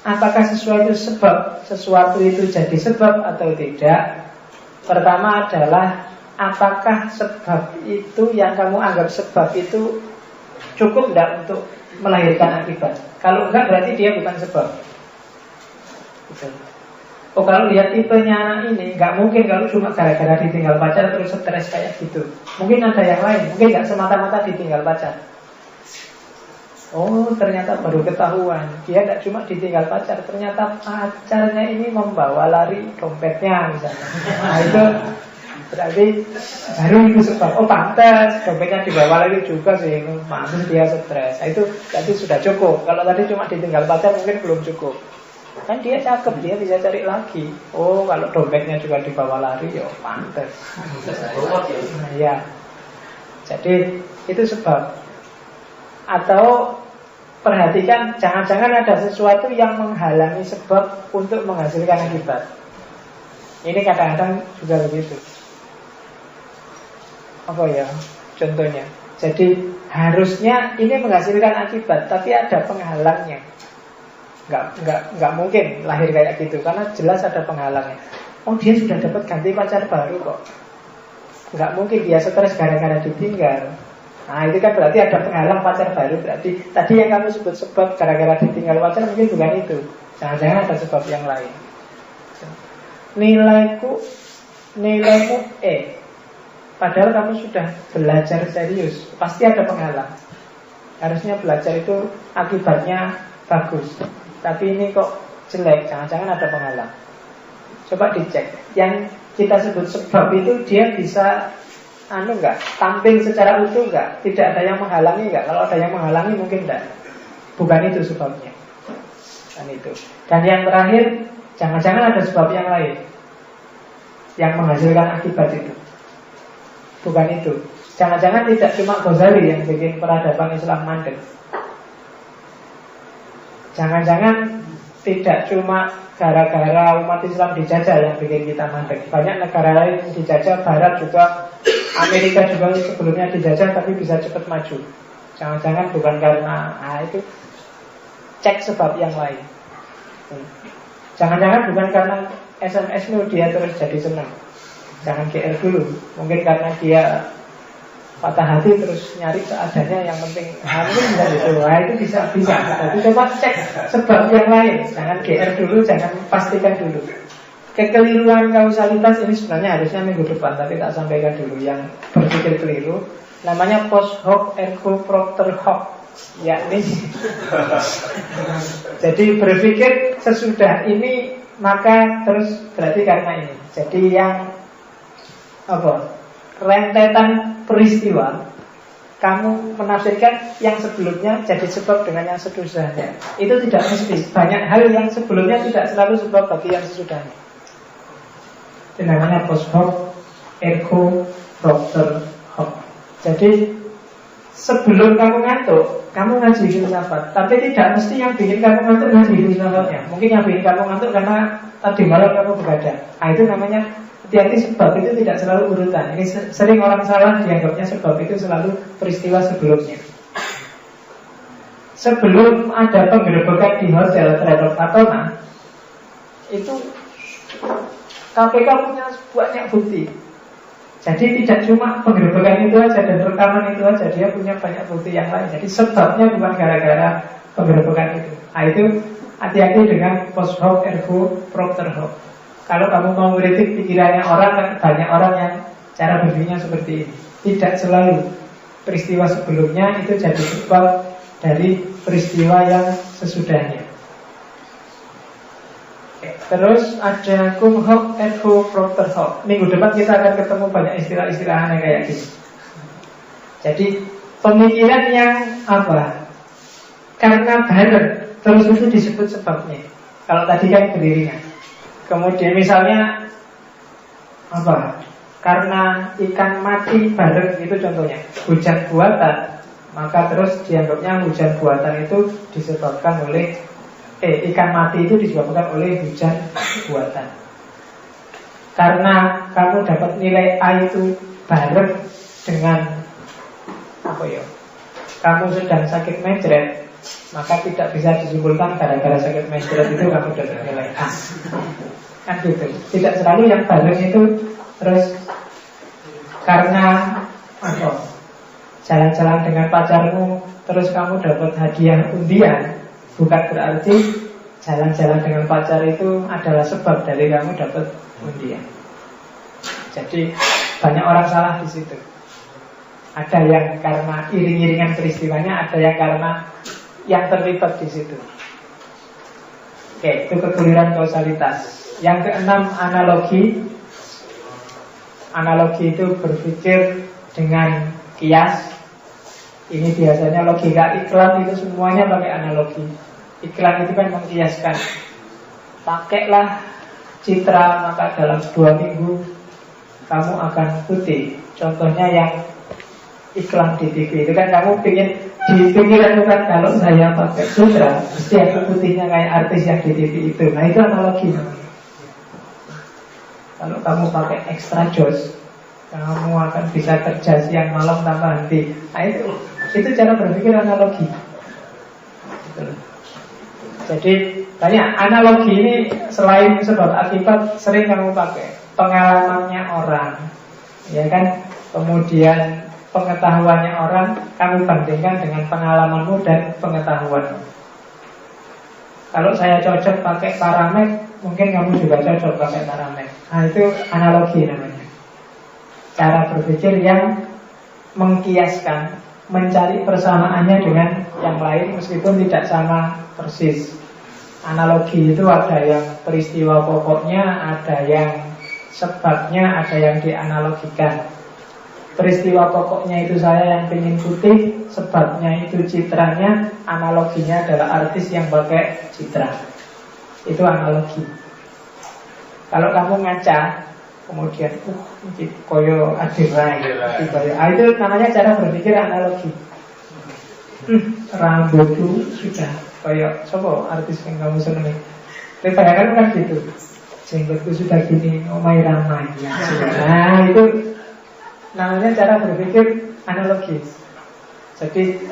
apakah sesuatu itu jadi sebab atau tidak, pertama adalah apakah sebab itu yang kamu anggap sebab itu cukup tidak untuk melahirkan akibat. Kalau enggak berarti dia bukan sebab. Betul. Oh, kalau lihat tipenya anak ini, nggak mungkin kalau cuma gara-gara ditinggal pacar terus stres kayak gitu. Mungkin ada yang lain, mungkin nggak semata-mata ditinggal pacar. Oh, ternyata baru ketahuan dia tidak cuma ditinggal pacar, ternyata pacarnya ini membawa lari dompetnya misalnya. Nah itu berarti baru itu sebab. Oh pantas dompetnya dibawa lagi juga sih, maksud dia stres. Nah, itu berarti sudah cukup. Kalau tadi cuma ditinggal pacar mungkin belum cukup. Kan dia cakep, dia bisa cari lagi. Oh kalau dompetnya juga dibawa lari, ya pantas. Nah, ya. Jadi itu sebab. Atau perhatikan, jangan-jangan ada sesuatu yang menghalangi sebab untuk menghasilkan akibat. Ini kadang-kadang juga begitu. Apa ya contohnya? Jadi harusnya ini menghasilkan akibat, tapi ada penghalangnya. Nggak mungkin lahir kayak gitu, karena jelas ada penghalangnya. Oh dia sudah dapat ganti pacar baru kok. Nggak mungkin dia stres gara-gara ditinggal. Nah itu kan berarti ada penghalang pacar baru. Berarti tadi yang kamu sebut sebab gara-gara ditinggal pacar mungkin bukan itu. Jangan-jangan ada sebab yang lain. Nilaimu E, padahal kamu sudah belajar serius, pasti ada penghalang. Harusnya belajar itu akibatnya bagus, tapi ini kok jelek, jangan-jangan ada penghalang. Coba dicek. Yang kita sebut sebab itu dia bisa enggak, tampil secara utuh enggak? Tidak ada yang menghalangi enggak? Kalau ada yang menghalangi mungkin enggak. Bukan itu sebabnya. Dan itu. Dan yang terakhir, jangan-jangan ada sebab yang lain yang menghasilkan akibat itu. Bukan itu. Jangan-jangan tidak cuma Ghazali yang bikin peradaban Islam mandek. Jangan-jangan tidak cuma gara-gara umat Islam dijajah yang bikin kita mandek. Banyak negara lain dijajah, Barat juga, Amerika juga sebelumnya dijajah tapi bisa cepat maju. Jangan-jangan bukan karena itu. Cek sebab yang lain. Jangan-jangan bukan karena SMS-mu dia terus jadi senang. Jangan GR dulu. Mungkin karena dia patah hati terus nyari seadanya, yang penting mungkin bisa gitu. Nah itu bisa. Jadi coba cek sebab yang lain. Jangan GR dulu, jangan pastikan dulu. Kekeliruan kausalitas ini sebenarnya harusnya minggu depan, tapi tak sampaikan dulu yang berpikir keliru. Namanya post hoc ergo propter hoc, yakni jadi berpikir sesudah ini maka terus berarti karena ini. Jadi yang rentetan peristiwa kamu menafsirkan yang sebelumnya jadi sebab dengan yang sesudahnya. Itu tidak mesti. Banyak hal yang sebelumnya tidak selalu sebab bagi yang sesudahnya. Itu namanya post hoc ergo propter hoc. Jadi sebelum kamu ngantuk, kamu ngaji filsafat, tapi tidak mesti yang bikin kamu ngantuk ngaji filsafatnya. Mungkin yang bikin kamu ngantuk karena tadi malam kamu begadang. Nah itu namanya hati-hati, sebab itu tidak selalu urutan. Ini sering orang salah dianggapnya sebab itu selalu peristiwa sebelumnya. Sebelum ada penggerebekan di hotel terhadap Fatona, itu KPK punya banyak bukti. Jadi tidak cuma penggerebekan itu aja dan rekaman itu aja, dia punya banyak bukti yang lain. Jadi sebabnya bukan gara-gara penggerebekan itu. Nah itu hati-hati dengan post hoc ergo propter hoc. Kalau kamu mau mengkritik pikirannya orang, kan banyak orang yang cara berpikirnya seperti ini. Tidak selalu peristiwa sebelumnya itu jadi sebab dari peristiwa yang sesudahnya. Terus ada cum hoc ergo propter hoc. Minggu depan kita akan ketemu banyak istilah-istilah aneh kayak gini. Jadi pemikiran yang karena bareng terus itu disebut sebabnya. Kalau tadi kan beriringan. Kemudian misalnya apa? Karena ikan mati bareng, itu contohnya hujan buatan, maka terus dianggapnya hujan buatan itu disebabkan oleh ikan mati itu disebabkan oleh hujan buatan. Karena kamu dapat nilai A itu bareng dengan apa ya? Kamu sedang sakit mencret, maka tidak bisa disimpulkan gara-gara sakit mencret itu kamu dapat nilai A. Kan gitu. Tidak selalu yang bareng itu terus karena apa? Jalan-jalan dengan pacarmu terus kamu dapat hadiah undian, bukan berarti jalan-jalan dengan pacar itu adalah sebab dari kamu dapat undian. Jadi banyak orang salah di situ. Ada yang karena iring-iringan peristiwanya, ada yang karena yang terlibat di situ. Oke, itu kekeliruan kausalitas. Yang keenam, analogi. Analogi itu berpikir dengan kias. Ini biasanya logika iklan itu semuanya pakai analogi. Iklan itu kan mengkiaskan. Pakailah citra, maka dalam 2 minggu kamu akan putih. Contohnya yang iklan di TV itu kan kamu ingin di pikiran itu kan, kalau saya pakai citra pasti aku putihnya kayak artis yang di TV itu. Nah itu analogi namanya. Kalau kamu pakai extra jos, kamu akan bisa kerja siang malam tanpa henti. Nah itu cara berpikir analogi. Jadi banyak analogi ini, selain sebab akibat sering kamu pakai. Pengalamannya orang, ya kan, kemudian pengetahuannya orang kamu bandingkan dengan pengalamanmu dan pengetahuanmu. Kalau saya cocok pakai Paramex, mungkin kamu juga cocok pakai Paramex. Nah itu analogi namanya. Cara berpikir yang mengkiaskan, mencari persamaannya dengan yang lain meskipun tidak sama persis. Analogi itu ada yang peristiwa pokoknya, ada yang sebabnya, ada yang dianalogikan. Peristiwa pokoknya itu saya yang pengen putih, sebabnya itu citranya, analoginya adalah artis yang pakai citra. Itu analogi. Kalau kamu ngaca, kemudian koyo adirai, itu namanya cara berpikir analogi. Rambutku sudah koyo sopo artis yang kamu seneng. Tapi bayangkan kan gitu, jenggotku sudah gini, omai ramai. Nah itu namanya cara berpikir analogis. Jadi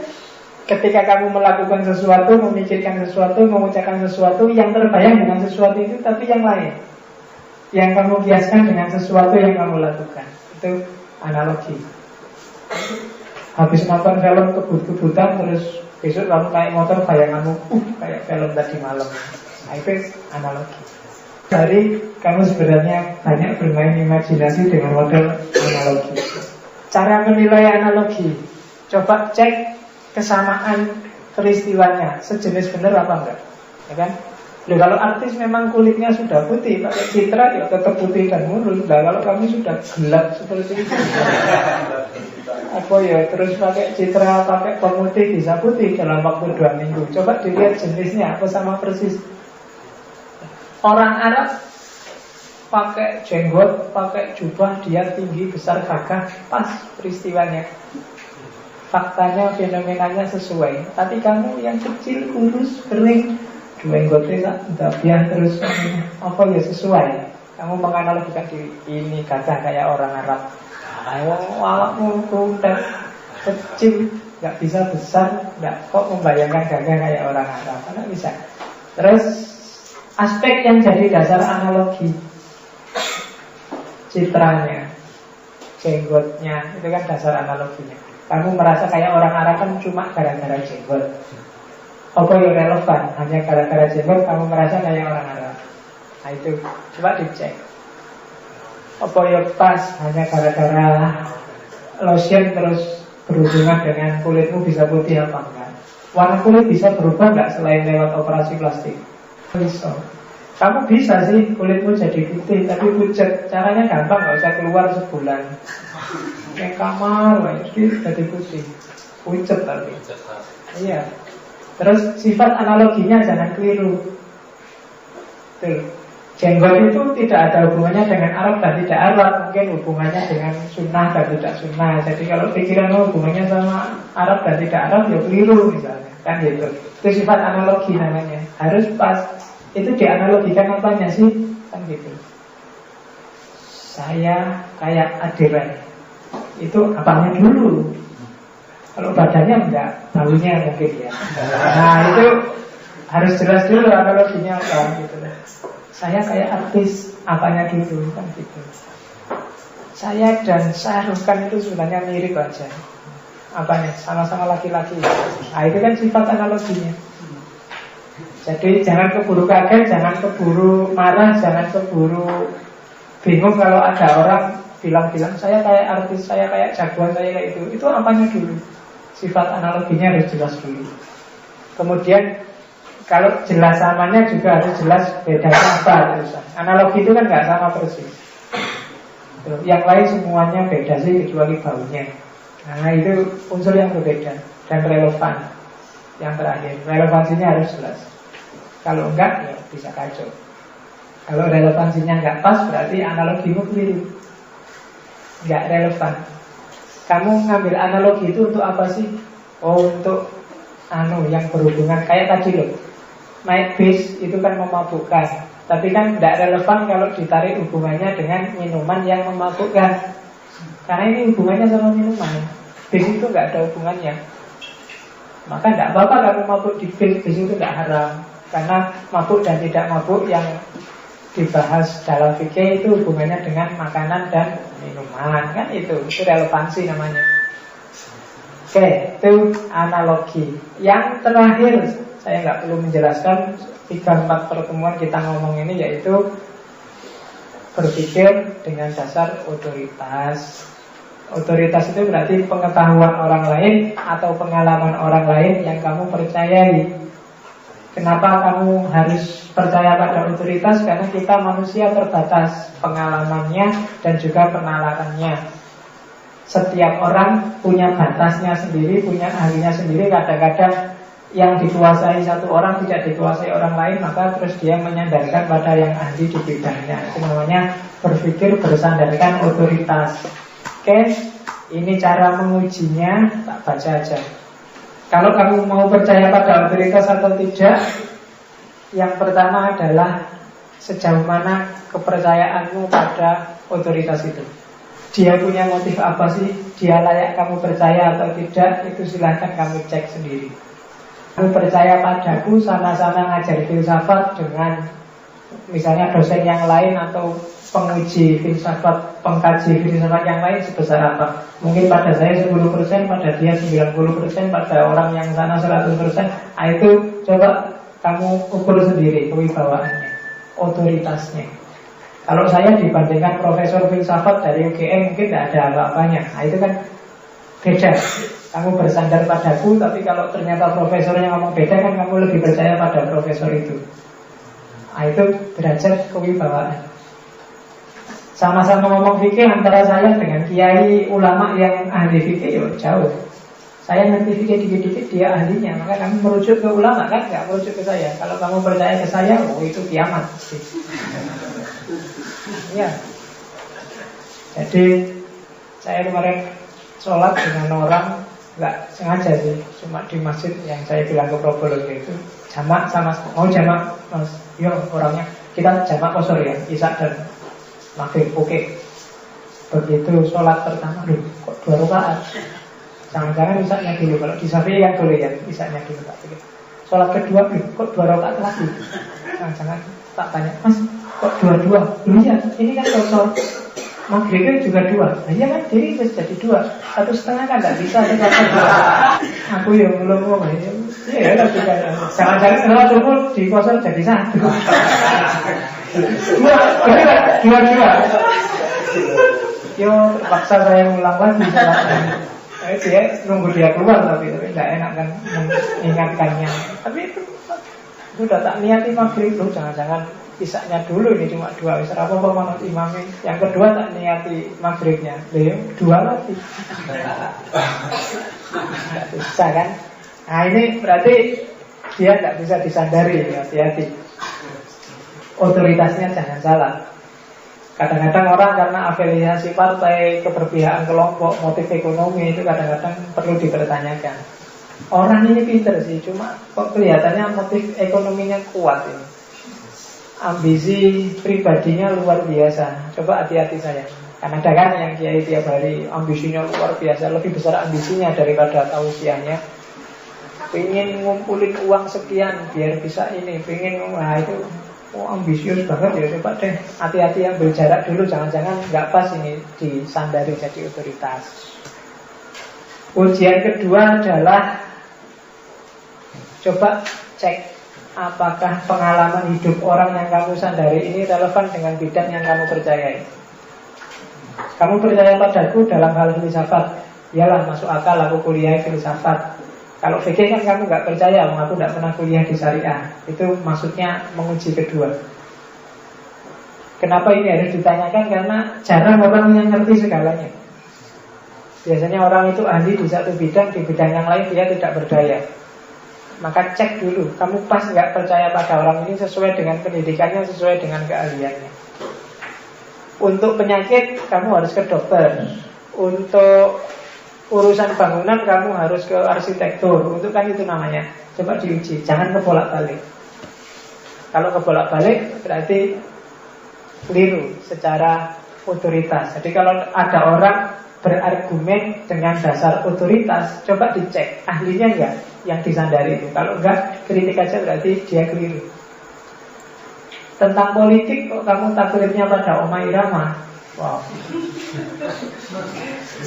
ketika kamu melakukan sesuatu, memikirkan sesuatu, mengucapkan sesuatu, yang terbayang dengan sesuatu itu tapi yang lain, yang kamu kiaskan dengan sesuatu yang kamu lakukan. Itu analogi. Habis nonton film kebut-kebutan, terus besok kamu naik motor, bayanganmu kayak film tadi malam. Nah itu analogi. Dari kamu sebenarnya banyak bermain imajinasi dengan model analogi. Cara menilai analogi, coba cek kesamaan peristiwanya, sejenis benar apa enggak, ya kan? Loh, kalau artis memang kulitnya sudah putih, pakai citra ya tetap putih dan mulus. Nah kalau kami sudah gelap seperti itu, apa ya, terus pakai citra, pakai pemutih bisa putih dalam waktu 2 minggu. Coba dilihat jenisnya apa sama persis. Orang Arab pakai jenggot, pakai jubah, dia tinggi, besar, gagah, pas peristiwanya. Faktanya, fenomenanya sesuai. Tapi kamu yang kecil, kurus, kering, jenggotnya tak biar terus, apa ya sesuai. Kamu menganalogikan diri, ini gagah kayak orang Arab. Awakmu udah kecil, nggak bisa besar, nggak kok membayangkan gagah kayak orang Arab. Karena bisa. Terus aspek yang jadi dasar analogi, citranya, jenggotnya, itu kan dasar analoginya. Kamu merasa kayak orang Arab kan cuma gara-gara jenggot. Apa yang relevan? Hanya gara-gara jenggot kamu merasa kayak orang Arab. Nah itu, coba dicek. Apa yang pas hanya gara-gara lotion terus berhubungan dengan kulitmu bisa putih apa enggak? Warna kulit bisa berubah enggak selain lewat operasi plastik? Bisa. Kamu bisa sih kulitmu jadi putih, tapi pucat. Caranya gampang, gak usah keluar sebulan. Kayak kamar, jadi putih. Pucat tapi. Iya. Terus sifat analoginya jangan keliru. Tuh. Jenggot itu tidak ada hubungannya dengan Arab dan tidak Arab, mungkin hubungannya dengan sunnah dan tidak sunnah. Jadi kalau pikiran hubungannya sama Arab dan tidak Arab, ya keliru misalnya, kan gitu. Itu sifat analogi namanya. Harus pas. Itu dianalogikan apanya sih? Kan gitu. Saya kayak Adiran. Itu apanya dulu? Kalau badannya enggak, baunya mungkin ya. Nah itu harus jelas dulu analoginya apa gitu. Saya kayak artis, apanya dulu kan gitu. Saya dan Syahrukh itu sebenarnya mirip aja. Apanya? Sama-sama laki-laki. Nah itu kan sifat analoginya. Jadi jangan keburu kaget, jangan keburu marah, jangan keburu bingung kalau ada orang bilang-bilang saya kayak artis, saya kayak jagoan, saya kayak itu. Itu apanya dulu? Sifat analoginya harus jelas dulu. Kemudian kalau jelas samanya juga harus jelas bedanya apa terusan. Analogi itu kan nggak sama persis. Yang lain semuanya beda sih kecuali baunya. Nah itu unsur yang berbeda dan relevan. Yang terakhir, relevansinya harus jelas. Kalau enggak ya bisa kacau. Kalau relevansinya nggak pas berarti analogimu keliru, nggak relevan. Kamu ngambil analogi itu untuk apa sih? Oh untuk yang berhubungan kayak tadi loh. Naik bis itu kan memabukkan, tapi kan tidak relevan kalau ditarik hubungannya dengan minuman yang memabukkan. Karena ini hubungannya sama minuman. Bis itu nggak ada hubungannya. Maka tidak apa-apa kamu mabuk di bis itu tidak haram. Karena mabuk dan tidak mabuk yang dibahas dalam fikih itu hubungannya dengan makanan dan minuman. Kan itu relevansi namanya. Oke, itu analogi. Yang terakhir saya nggak perlu menjelaskan 3-4 pertemuan kita ngomong ini, yaitu berpikir dengan dasar otoritas. Otoritas itu berarti pengetahuan orang lain atau pengalaman orang lain yang kamu percayai. Kenapa kamu harus percaya pada otoritas? Karena kita manusia terbatas pengalamannya dan juga penalarannya. Setiap orang punya batasnya sendiri, punya ahlinya sendiri. Kadang-kadang yang dikuasai satu orang tidak dikuasai orang lain, maka terus dia menyandarkan pada yang ahli di bidangnya. Itu namanya berpikir bersandarkan otoritas. Oke, ini cara mengujinya, tak baca aja. Kalau kamu mau percaya pada otoritas atau tidak, yang pertama adalah sejauh mana kepercayaanmu pada otoritas itu. Dia punya motif apa sih? Dia layak kamu percaya atau tidak? Itu silahkan kamu cek sendiri. Kamu percaya padaku sama-sama ngajar filsafat dengan misalnya dosen yang lain atau penguji filsafat, pengkaji filsafat yang lain sebesar apa? Mungkin pada saya 10%, pada dia 90%, pada orang yang sana 100%. Nah itu coba kamu ukur sendiri kewibawaannya, otoritasnya. Kalau saya dibandingkan profesor filsafat dari UGM mungkin tidak ada apa-apanya. Nah itu kan beda. Kamu bersandar padaku, tapi kalau ternyata profesornya ngomong beda, kan kamu lebih percaya pada profesor itu. Nah itu derajat kewibawaan. Sama-sama ngomong fikih antara saya dengan kiai ulama yang ahli fikih ya jauh. Saya ngerti fikih dikit-dikit, dia ahlinya. Maka kamu merujuk ke ulama kan, nggak merujuk ke saya. Kalau kamu percaya ke saya, oh itu kiamat. Ya. Jadi saya kemarin sholat dengan orang, nggak sengaja sih, cuma di masjid yang saya bilang ke Probolinggo itu jamak sama, mau jamak mas, yo orangnya kita jamak kosor ya, Isya dan Maghrib, oke. Begitu sholat pertama, kok 2 rakaat? Jangan-jangan Isyanya dulu, kalau di Syafi'i kan boleh ya, Isyanya dulu tak pikir. Sholat kedua, kok 2 rakaat lagi? Jangan-jangan tak tanya, mas, kok 2-2? Iya, ini kan kosor. Maghribnya juga 2. Nah, iya kan, jadi jadi 2. 1,5 kan tidak bisa. Aku yang belum ngomong. Iya, tapi kan jangan-jangan kalau subuh di kosor jadi 1. Dua. Yo, terpaksa saya ngulang lagi. Dia nunggu dia keluar tapi tidak enak kan mengingatkannya. Tapi itu udah tak niati maghrib loh, jangan-jangan Isyanya dulu, ini cuma 2. Wis apa manut imamnya. Yang kedua tak niati maghribnya. Dia 2 lagi. Bisa kan? Nah ini berarti dia tidak bisa disandari, hati-hati. Otoritasnya jangan salah. Kadang-kadang orang karena afiliasi partai, keberpihakan kelompok, motif ekonomi itu kadang-kadang perlu dipertanyakan. Orang ini pinter sih, cuma kok kelihatannya motif ekonominya kuat ini. Ambisi pribadinya luar biasa. Coba hati-hati saya. Karena ada kan yang kiai tiap hari ambisinya luar biasa, lebih besar ambisinya daripada tausiahnya. Pengen ngumpulin uang sekian biar bisa ini, pengen itu ambisius banget ya. Coba deh hati-hati, ambil jarak dulu, jangan-jangan nggak pas ini disandari jadi otoritas. Ujian kedua adalah coba cek apakah pengalaman hidup orang yang kamu sandari ini relevan dengan bidang yang kamu percayai. Kamu percaya padaku dalam hal filsafat, iyalah masuk akal aku kuliah filsafat. Kalau fikih kan kamu nggak percaya, aku nggak pernah kuliah di syariah. Itu maksudnya menguji kedua. Kenapa ini harus ditanyakan? Karena jarang orang yang ngerti segalanya. Biasanya orang itu ahli di satu bidang, di bidang yang lain dia tidak berdaya. Maka cek dulu, kamu pas nggak percaya pada orang ini sesuai dengan pendidikannya, sesuai dengan keahliannya. Untuk penyakit, kamu harus ke dokter. Untuk urusan bangunan, kamu harus ke arsitektur. Untuk kan itu namanya. Coba diuji, jangan kebolak-balik. Kalau kebolak-balik, berarti keliru secara otoritas. Jadi kalau ada orang berargumen dengan dasar otoritas, coba dicek, ahlinya enggak yang disandari itu. Kalau enggak, kritik aja berarti dia keliru. Tentang politik kok kamu taklidnya pada Oma Irama? Wow.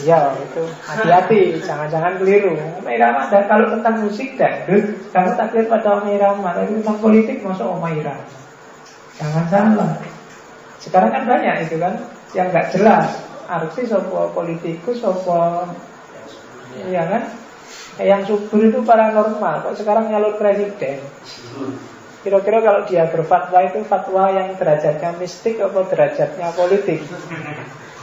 Iya itu, hati-hati, jangan-jangan keliru. Oma Irama, dan kalau tentang musik dangdut, kamu taklid pada Oma Irama. Tapi tentang politik masuk Oma Irama. Jangan salah. Sekarang kan banyak itu kan yang nggak jelas. Artis apa politikus apa, iya kan? Yang subur itu paranormal. Kok sekarang nyalur presiden? Kira-kira kalau dia berfatwa itu fatwa yang derajatnya mistik atau derajatnya politik?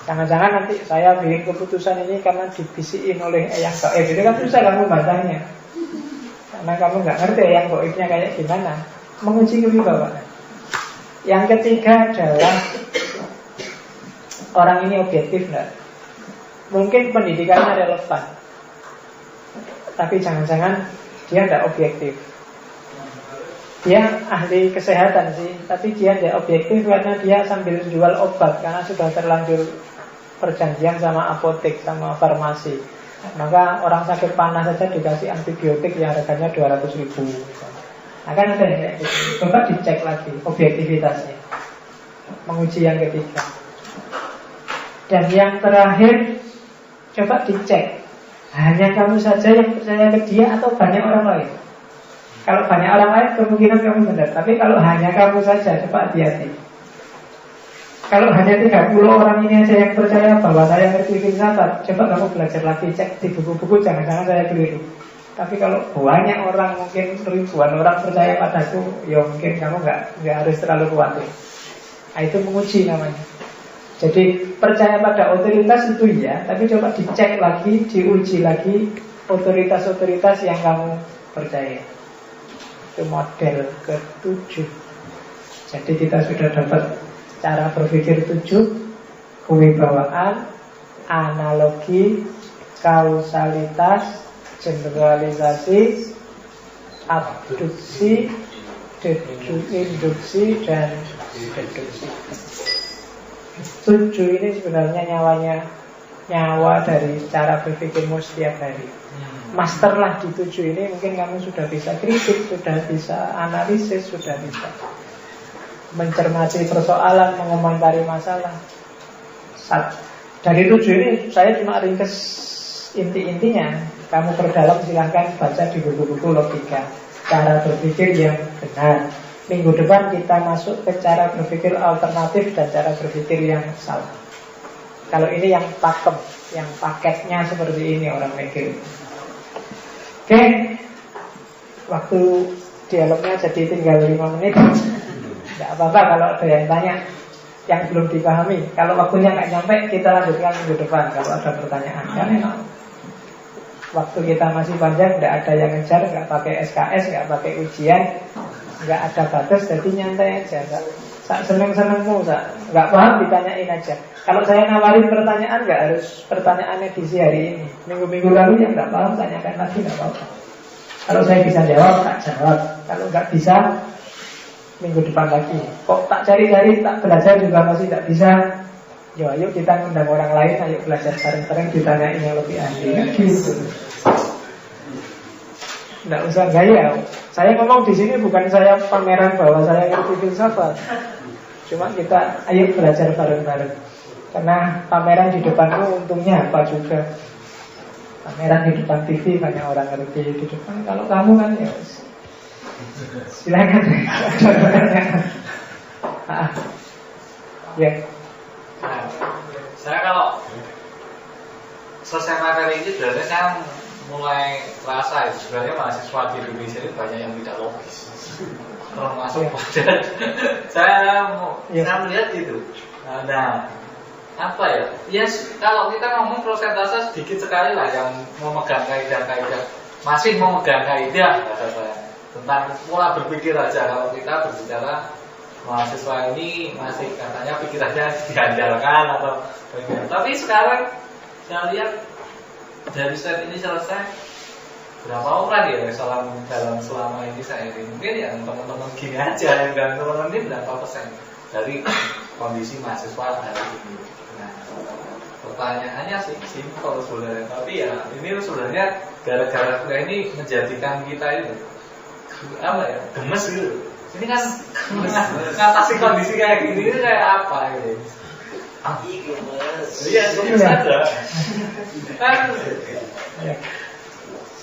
Jangan-jangan nanti saya bikin keputusan ini karena dibisikin oleh Eyang Gaib. Itu kan susah kamu bantahnya, karena kamu nggak ngerti Eyang Gaibnya kayak gimana. Menguji kewibawaan. Yang ketiga adalah orang ini objektif enggak? Mungkin pendidikannya relevan, tapi jangan-jangan dia tidak objektif. Dia ahli kesehatan sih, tapi dia tidak objektif karena dia sambil jual obat karena sudah terlanjur perjanjian sama apotek, sama farmasi. Maka orang sakit panas saja dikasih antibiotik yang harganya 200.000. Nah kan ada yang gitu. Coba dicek lagi objektivitasnya. Menguji yang ketiga. Dan yang terakhir, coba dicek, hanya kamu saja yang percaya ke dia atau banyak orang lain? Kalau banyak orang lain kemungkinan kamu benar. Tapi kalau hanya kamu saja, coba hati-hati. Kalau hanya 30 orang ini aja yang percaya bahwa saya ngerti filsafat, coba kamu belajar lagi, cek di buku-buku, jangan-jangan saya keliru. Tapi kalau banyak orang, mungkin ribuan orang percaya padaku, ya mungkin kamu nggak harus terlalu khawatir. Nah itu menguji namanya. Jadi percaya pada otoritas itu ya, tapi coba dicek lagi, diuji lagi otoritas-otoritas yang kamu percaya. Itu model ke-7. Jadi kita sudah dapat cara berpikir 7: kewibawaan, analogi, kausalitas, generalisasi, abduksi, induksi, dan deduksi. 7 ini sebenarnya nyawa dari cara berpikirmu setiap hari. Master lah di 7 ini, mungkin kamu sudah bisa kritik, sudah bisa analisis, sudah bisa mencermati persoalan, mengomentari masalah. Dari 7 ini saya cuma ringkes inti-intinya. Kamu perdalam silahkan baca di buku-buku logika, cara berpikir yang benar. Minggu depan kita masuk ke cara berpikir alternatif dan cara berpikir yang salah. Kalau ini yang pakem, yang paketnya seperti ini orang mikir. Oke, waktu dialognya jadi tinggal 5 menit. Tidak apa-apa kalau ada yang tanya yang belum dipahami. Kalau waktunya nggak nyampe, kita lanjutkan minggu depan kalau ada pertanyaan. Kan enak. Waktu kita masih panjang, tidak ada yang ngejar, nggak pakai SKS, nggak pakai ujian, nggak ada batas, jadi nyantai aja. Seneng-senengmu, nggak paham ditanyain aja. Kalau saya nawarin pertanyaan, nggak harus pertanyaan edisi hari ini. Minggu-minggu lalu yang nggak paham tanyakan lagi, nggak apa-apa. Kalau saya bisa jawab, tak jawab. Kalau nggak bisa, minggu depan lagi. Kok tak cari-cari, tak belajar juga masih tak bisa. Yo, ayo kita ngundang orang lain, ayo belajar bareng-bareng, ditanyain yang lebih ahli. Gitu. Nggak usah gaya. Saya ngomong di sini bukan saya pameran bahwa saya ngerti filsafat. Cuma kita ayo belajar bareng-bareng. Karena pameran di depanmu untungnya apa juga. Pameran di depan TV banyak orang ngerti di depan. Kalau kamu kan ya silakan. Ya. Saya kalau selesai materi ini sebenarnya saya mulai rasa itu sebenarnya mahasiswa di Indonesia ini banyak yang tidak logis. Termasuk pada saya melihat itu. Nah, apa ya? Kalau kita ngomong persentase sedikit sekali lah yang memegang kaidah-kaidah, masih memegang kaidah bahasa saya tentang pola berpikir aja. Kalau kita berbicara mahasiswa ini masih katanya pikirannya diandalkan atau bagaimana. Tapi sekarang saya lihat dari set ini selesai berapa orang ya selama ini saya ini mungkin ya teman-teman gini aja dan teman-teman ini berapa persen dari kondisi mahasiswa hari ini. Nah, pertanyaannya sih simpel sebenarnya, tapi ya ini sebenarnya gara-gara ini menjadikan kita ini apa ya gemes gitu. Ini kan ngatasi kondisi kayak gini ini kayak apa gitu? Iya, gemes ada. Kan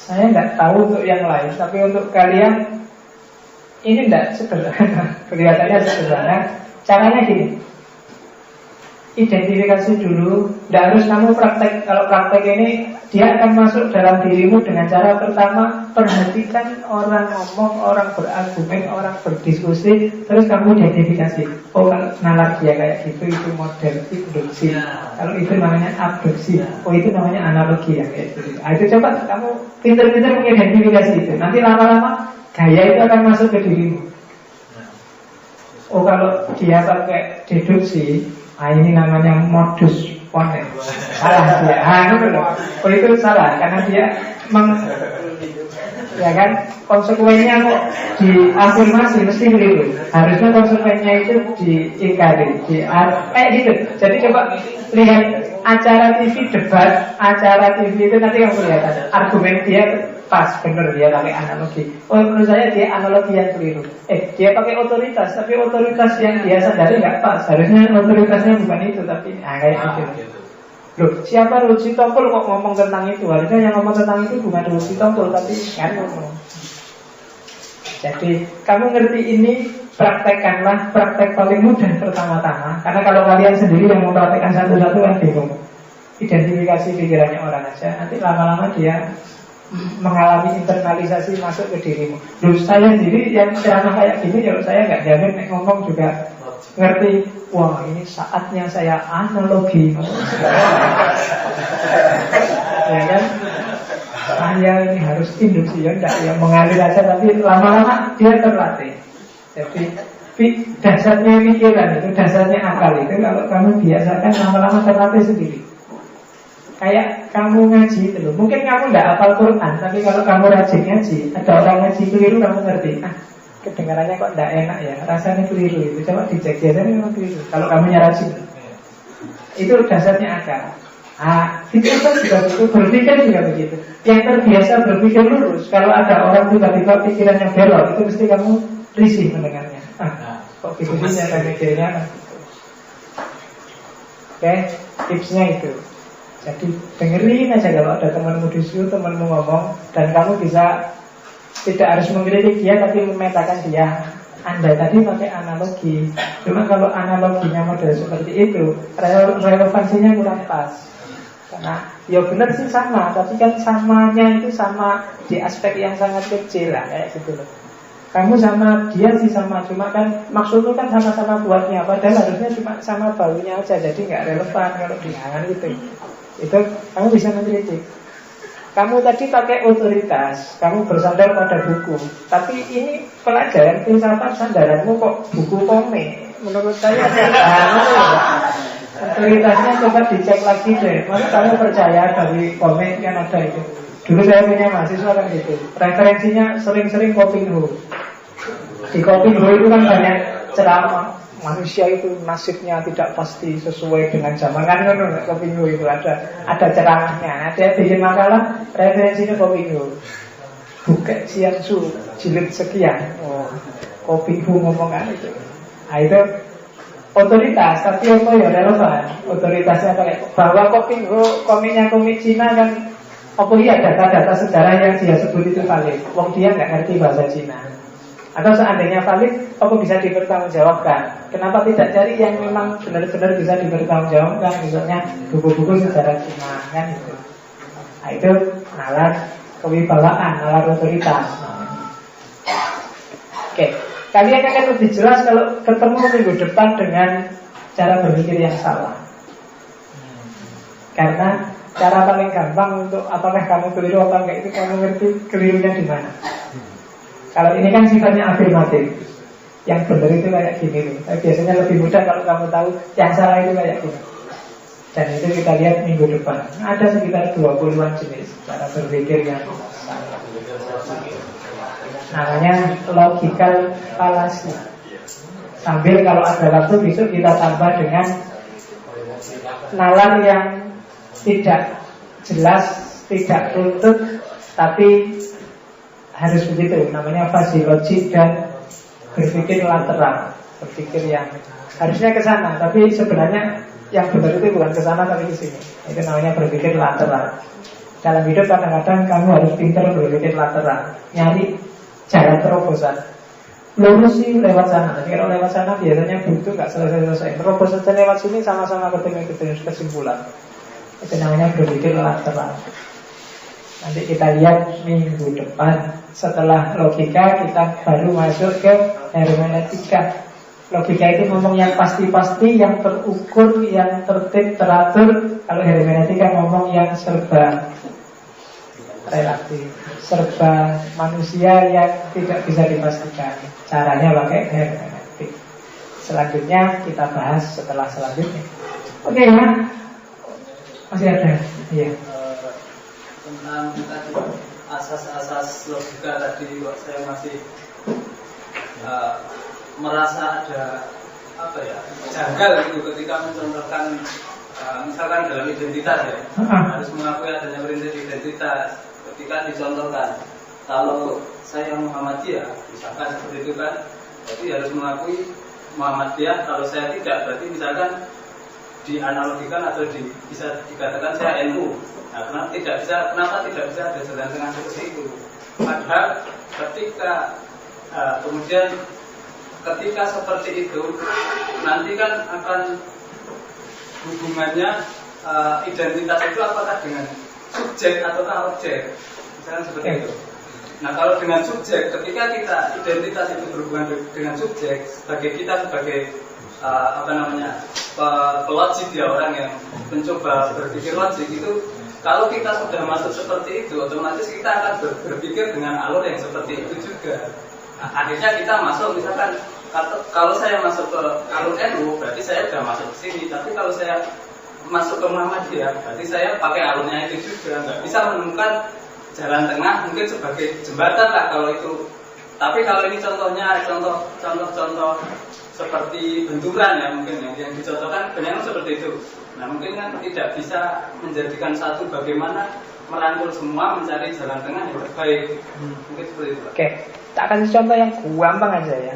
saya nggak tahu untuk yang lain, tapi untuk kalian ini tidak sederhana. Kelihatannya sederhana. Caranya gini, identifikasi dulu. Tidak harus kamu praktek. Kalau praktek ini dia akan masuk dalam dirimu dengan cara pertama, perhatikan orang ngomong, orang berargumen, orang berdiskusi, terus kamu identifikasi. Oh, kalau nalar dia kayak gitu, itu model induksi. Kalau itu namanya abduksi. Oh, itu namanya analogi ya kayak gitu. Nah, itu coba kamu pintar-pintar mengidentifikasi itu. Nanti lama-lama gaya itu akan masuk ke dirimu. Oh, kalau dia pakai deduksi, ini namanya modus ponens. Salah dia. Itu loh. Oh, itu salah karena dia ya kan konsekuensinya kok diafirmasi mesti keliru. Harusnya konsekuensinya itu diingkari, kayak gitu. Jadi coba lihat acara TV debat, acara TV itu nanti kamu lihat argumen dia pas bener dia pakai analogi. Oh, menurut saya dia analogi yang keliru. Dia pakai otoritas, tapi otoritas yang dia sadari nggak pas. Harusnya otoritasnya bukan itu, tapi kayak gitu. Loh, siapa Ruji Tompul kok ngomong tentang itu? Harusnya yang ngomong tentang itu bukan Ruji Tompul, tapi kan ngomong. Jadi kamu ngerti ini, praktekkanlah. Praktek paling mudah pertama-tama. Karena kalau kalian sendiri yang mempraktekkan satu-satu kan bingung. Identifikasi pikirannya orang aja. Nanti lama-lama dia mengalami internalisasi masuk ke dirimu. Loh, saya sendiri yang ceramah kayak gini, ya saya nggak jamin ngomong juga ngerti. Wah, ini saatnya saya analogi. Ya kan? Saya ini harus induksi, ya enggak, ya mengalir aja, tapi lama-lama dia terlatih. Jadi dasarnya pikiran itu, dasarnya akal itu, kalau kamu biasakan lama-lama terlatih sendiri. Kayak kamu ngaji itu loh. Mungkin kamu enggak hafal Quran, tapi kalau kamu rajin ngaji, ada orang ngaji keliru, kamu ngerti. Kedengarannya kok enggak enak ya, rasanya keliru itu. Coba dicek, biasanya memang keliru. Kalau kamu rajin, itu dasarnya akal. Itu kan juga begitu, berpikir juga begitu. Yang terbiasa berpikir lurus, kalau ada orang tiba-tiba pikirannya belok, itu mesti kamu risih mendengarnya. Kok gitu sih cara mikirnya? Oke, tipsnya itu. Jadi dengerin aja kalau ada temanmu diskusi, temanmu ngomong, dan kamu bisa tidak harus mengkritik dia, tapi memetakan dia. Anda tadi pakai analogi, cuma kalau analoginya model seperti itu, relevansinya kurang pas. Karena ya benar sih sama, tapi kan samanya itu sama di aspek yang sangat kecil lah, kayak gitu loh. Kamu sama dia sih sama, cuma kan maksudnya kan sama-sama buatnya, padahal harusnya cuma sama baunya aja, jadi nggak relevan kalau dihangan gitu. Itu kamu bisa mengkritik. kamu tadi pakai otoritas, kamu bersandar pada buku, tapi ini pelajaran filsafat sandaranmu kok buku komik. Menurut saya otoritasnya coba dicek lagi deh. Masa kamu percaya dari komik kan ada itu. Dulu saya punya mahasiswa kan gitu, referensinya sering-sering Kopingho. Di Kopingho itu kan banyak ceramah, manusia itu nasibnya tidak pasti sesuai dengan zaman. Kan Kopingho itu ada ceramahnya, ada bikin makalah referensinya Kopingho. Buka Siansu jilid sekian. Oh, Kopingho ngomong kan itu. Nah itu otoritas, tapi apa ya relevan. Otoritasnya kayak bahwa Kopingho komiknya komik Cina kan, apa iya data-data sejarah yang dia sebut itu valid? Wong dia nggak ngerti bahasa Cina. Atau seandainya valid, apa bisa dipertanggungjawabkan? Kenapa tidak cari yang memang benar-benar bisa dipertanggungjawabkan? Misalnya buku-buku sejarah Cina kan itu. Nah itu nalar kewibawaan, nalar otoritas. Oke, kalian akan lebih jelas kalau ketemu minggu depan dengan cara berpikir yang salah. Karena cara paling gampang untuk apakah kamu keliru apa enggak itu kamu ngerti kelirunya di mana. Kalau ini kan sifatnya afirmatif, yang benar itu kayak gini nih. Tapi biasanya lebih mudah kalau kamu tahu yang salah itu kayak gini. Dan itu kita lihat minggu depan. Ada sekitar 20-an jenis cara berpikir yang salah. Namanya logical fallacy. Sambil kalau ada waktu besok kita tambah dengan nalar yang tidak jelas, tidak tuntut, tapi harus begitu. Namanya fuzzy logic dan berpikir lateral, berpikir yang harusnya ke sana, tapi sebenarnya yang benar itu bukan ke sana tapi ke sini. Itu namanya berpikir lateral. Dalam hidup kadang-kadang kamu harus pintar berpikir lateral, nyari jalan terobosan. Lurus sih lewat sana, tapi kalau lewat sana biasanya butuh nggak selesai-selesai. Terobos saja lewat sini sama-sama ketemu kesimpulan. Itu namanya berpikir lateral. Nanti kita lihat minggu depan. Setelah logika kita baru masuk ke hermeneutika. Logika itu ngomong yang pasti-pasti, yang terukur, yang tertib, teratur. Kalau hermeneutika ngomong yang serba relatif, serba manusia yang tidak bisa dipastikan. Caranya pakai hermeneutik. Selanjutnya kita bahas setelah selanjutnya. Oke ya. Masih ada? Iya. Tentang tadi asas-asas logika tadi kok saya masih merasa ada apa ya, janggal gitu ketika mencontohkan misalkan dalam identitas ya, harus mengakui adanya prinsip identitas. Ketika dicontohkan kalau saya Muhammadiyah misalkan seperti itu kan, berarti harus mengakui Muhammadiyah. Kalau saya tidak, berarti misalkan dianalogikan atau bisa dikatakan saya NU. Nah, kenapa tidak bisa ada jalan tengah seperti itu? Padahal ketika seperti itu nanti kan akan hubungannya identitas itu apakah dengan subjek ataukah objek? Misalnya seperti itu. Nah, kalau dengan subjek, ketika kita identitas itu berhubungan dengan subjek, sebagai pelogik ya, orang yang mencoba berpikir logik itu, kalau kita sudah masuk seperti itu, otomatis kita akan berpikir dengan alur yang seperti itu juga. Nah, akhirnya kita masuk, misalkan kalau saya masuk ke alur NU, berarti saya sudah masuk ke sini. Tapi kalau saya masuk ke Muhammadiyah, berarti saya pakai alurnya itu juga. Nggak bisa menemukan jalan tengah, mungkin sebagai jembatan lah kalau itu. Tapi kalau ini contohnya, contoh seperti benturan ya, mungkin yang dicontohkan kebanyakan seperti itu. Nah, mungkin kan tidak bisa menjadikan satu bagaimana merangkul semua mencari jalan tengah yang terbaik. Mungkin seperti itu. Oke, tak kasih contoh yang gampang aja ya.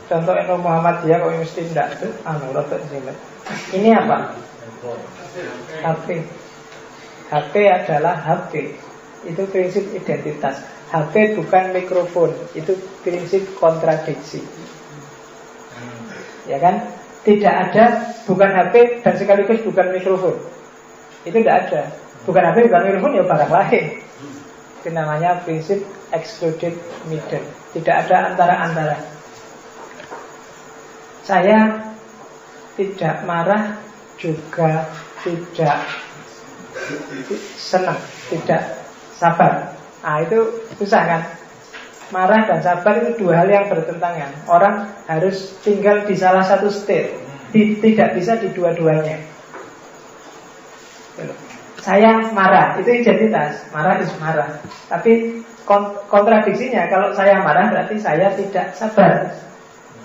Contoh NU Muhammadiyah kok mesti tidak tuh, rotok sini. Ini apa? HP. HP adalah HP. Itu prinsip identitas. HP bukan mikrofon, itu prinsip kontradiksi. Ya kan? Tidak ada bukan HP dan sekaligus bukan mikrofon. Itu tidak ada. Bukan HP, bukan mikrofon, ya barang lain. Itu namanya prinsip excluded middle. Tidak ada antara-antara. Saya tidak marah, juga tidak senang, tidak sabar. Nah itu susah kan. Marah dan sabar itu dua hal yang bertentangan. Orang harus tinggal di salah satu state, tidak bisa di dua-duanya. Saya marah, itu identitas. Marah itu marah. Tapi kontradiksinya, kalau saya marah berarti saya tidak sabar.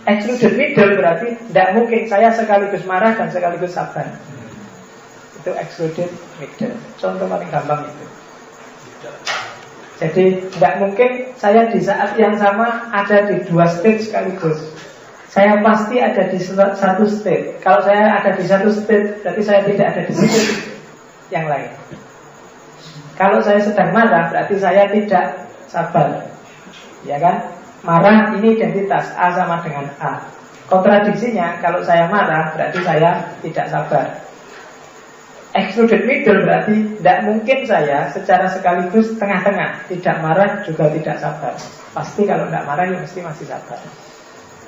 Excluded middle berarti tidak mungkin saya sekaligus marah dan sekaligus sabar. Itu excluded middle. Contoh paling gampang itu. Jadi tidak mungkin saya di saat yang sama ada di dua state sekaligus. Saya pasti ada di satu state. Kalau saya ada di satu state, berarti saya tidak ada di state yang lain. Kalau saya sedang marah, berarti saya tidak sabar. Ya kan? Marah ini identitas, A sama dengan A. Kontradiksinya, kalau saya marah berarti saya tidak sabar. Excluded middle berarti tidak mungkin saya secara sekaligus tengah-tengah, tidak marah juga tidak sabar. Pasti kalau tidak marah ya mesti masih sabar.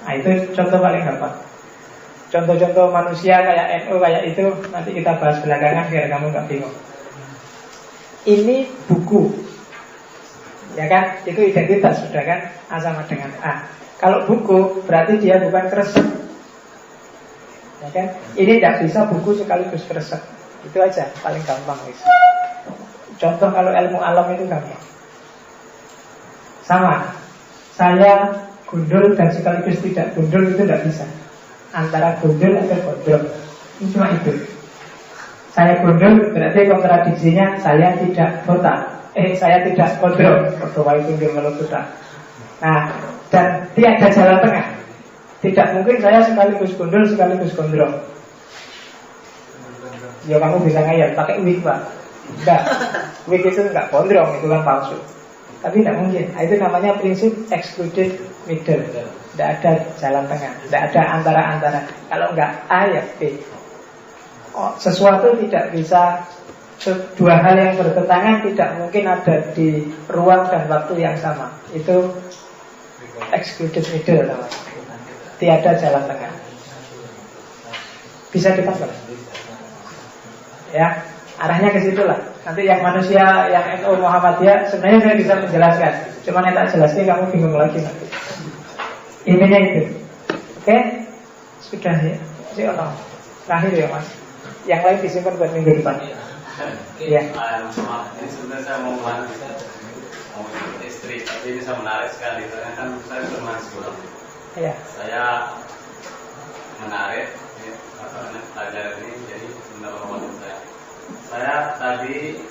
Nah itu contoh paling gampang. Contoh-contoh manusia kayak NU kayak itu nanti kita bahas belakangan biar kamu nggak bingung. Ini buku. Ya kan, itu identitas sudah kan, A sama dengan A. Kalau buku berarti dia bukan kresek. Ya kan, ini tidak bisa buku sekaligus kresek. Itu aja, paling gampang wis. Contoh kalau ilmu alam itu gampang. Sama, saya gundul dan sekaligus tidak gundul itu tidak bisa. Antara gundul atau gondrong, itu cuma itu. Saya gundul berarti kontradiksinya saya tidak botak. Saya tidak gondrong, berdoai gundul kalau botak. Nah, dan tiada jalan tengah. Tidak mungkin saya sekaligus gundul sekaligus gondrong. Ya kamu bisa ngayal pakai wig pak. Enggak, wig itu enggak gondrong, itu kan palsu. Tapi tidak mungkin. Itu namanya prinsip excluded middle. Tidak ada jalan tengah, tidak ada antara-antara. Kalau enggak A ya B. Sesuatu tidak bisa, dua hal yang bertentangan tidak mungkin ada di ruang dan waktu yang sama. Itu excluded middle namanya. Tiada jalan tengah. Bisa ditangkap? Ya, arahnya ke situ lah. Nanti yang manusia, yang NU Muhammadiyah, sebenarnya saya bisa menjelaskan. Cuma yang tak jelasnya kamu bingung lagi nanti. Intinya itu. Oke? Sudah ya. Masih orang. Terakhir ya mas. Yang lain disimpan buat minggu depan. Iya. Ini sebenarnya saya mau istri, tapi ini saya menarik sekali. Karena kan saya bermahasiswa. Iya. Saya menarik pelajaran ini jadi menurut pengalaman saya. Saya tadi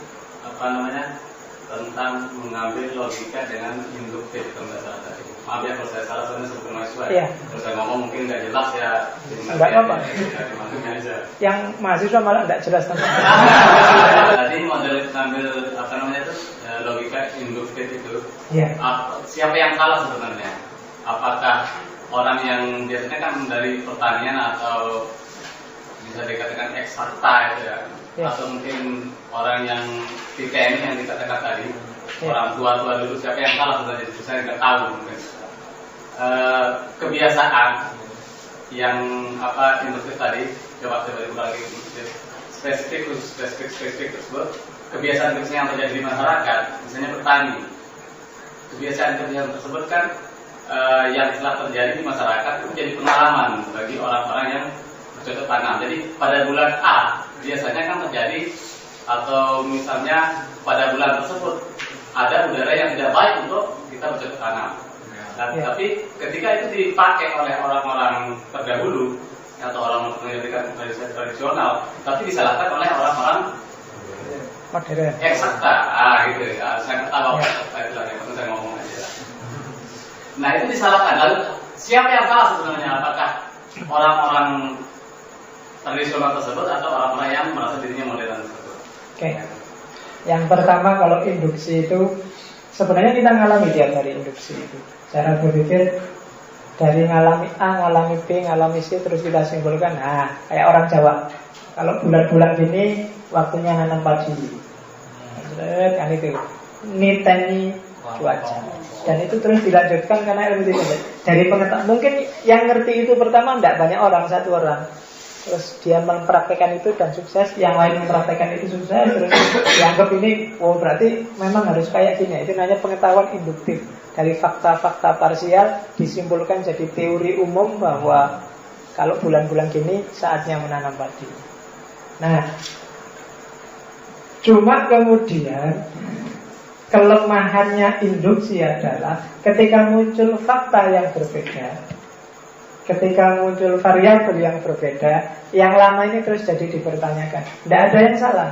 tentang mengambil logika dengan induktif pembahasan tadi. Maaf ya kalau saya salah, soalnya sebagai mahasiswa. Iya. Kalau saya ngomong mungkin nggak jelas ya. Nggak apa-apa. Aja. Yang mahasiswa malah nggak jelas tentang. Tadi model ngambil logika induktif itu. Iya. Siapa yang salah sebenarnya? Apakah orang yang biasanya kan dari pertanian atau bisa dikatakan eksakta itu ya, atau mungkin orang yang PKN yang dikatakan tadi, orang tua dulu, siapa yang salah sebenarnya? Saya nggak tahu mungkin. Kebiasaan yang induktif tadi, coba dibuka lagi spesifik tersebut. Kebiasaan yang terjadi di masyarakat, misalnya petani, kebiasaan tersebut kan yang telah terjadi di masyarakat itu menjadi pengalaman bagi orang-orang yang bercocok tanam. Jadi pada bulan A biasanya kan terjadi, atau misalnya pada bulan tersebut ada udara yang tidak baik untuk kita bercocok tanam. Tapi ketika itu dipakai oleh orang-orang terdahulu atau orang pendidikan tradisional, tapi disalahkan oleh orang-orang modern. Eksakta, gitu ya. Saya ketawa itu lagi, saya ngomong aja. Nah itu disalahkan. Lalu siapa yang salah sebenarnya? Apakah orang-orang tradisional tersebut atau orang-orang yang merasa dirinya modern tersebut? Oke. Yang pertama kalau induksi itu sebenarnya kita ngalami tiap hari induksi itu. Cara berpikir dari ngalami A, ngalami B, ngalami C terus kita simpulkan. Nah, kayak orang Jawa. Kalau bulan-bulan ini waktunya nanam padi. Kan itu. Niteni cuaca. Dan itu terus dilanjutkan karena ilmu itu dari pengetahuan. Mungkin yang ngerti itu pertama tidak banyak orang, satu orang. terus dia mempraktekkan itu dan sukses, yang lain mempraktekkan itu sukses, terus dianggap ini, oh berarti memang harus kayak gini. Itu namanya pengetahuan induktif. Dari fakta-fakta parsial disimpulkan jadi teori umum bahwa kalau bulan-bulan gini saatnya menanam padi. Nah, cuma kemudian kelemahannya induksi adalah ketika muncul fakta yang berbeda, ketika muncul variabel yang berbeda, yang lama ini terus jadi dipertanyakan. Tidak ada yang salah.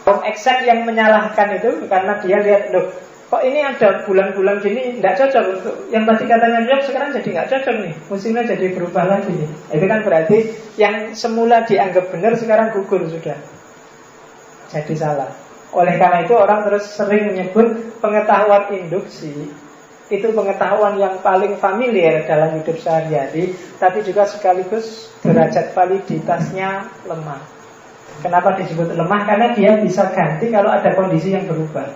Om eksak yang menyalahkan itu karena dia lihat, loh, kok ini ada bulan-bulan gini tidak cocok untuk yang tadi katanya cocok, sekarang jadi nggak cocok nih, musimnya jadi berubah lagi nih. Itu kan berarti yang semula dianggap benar sekarang gugur sudah, jadi salah. Oleh karena itu orang terus sering menyebut pengetahuan induksi itu pengetahuan yang paling familiar dalam hidup sehari-hari, tapi juga sekaligus derajat validitasnya lemah. Kenapa disebut lemah? Karena dia bisa ganti kalau ada kondisi yang berubah.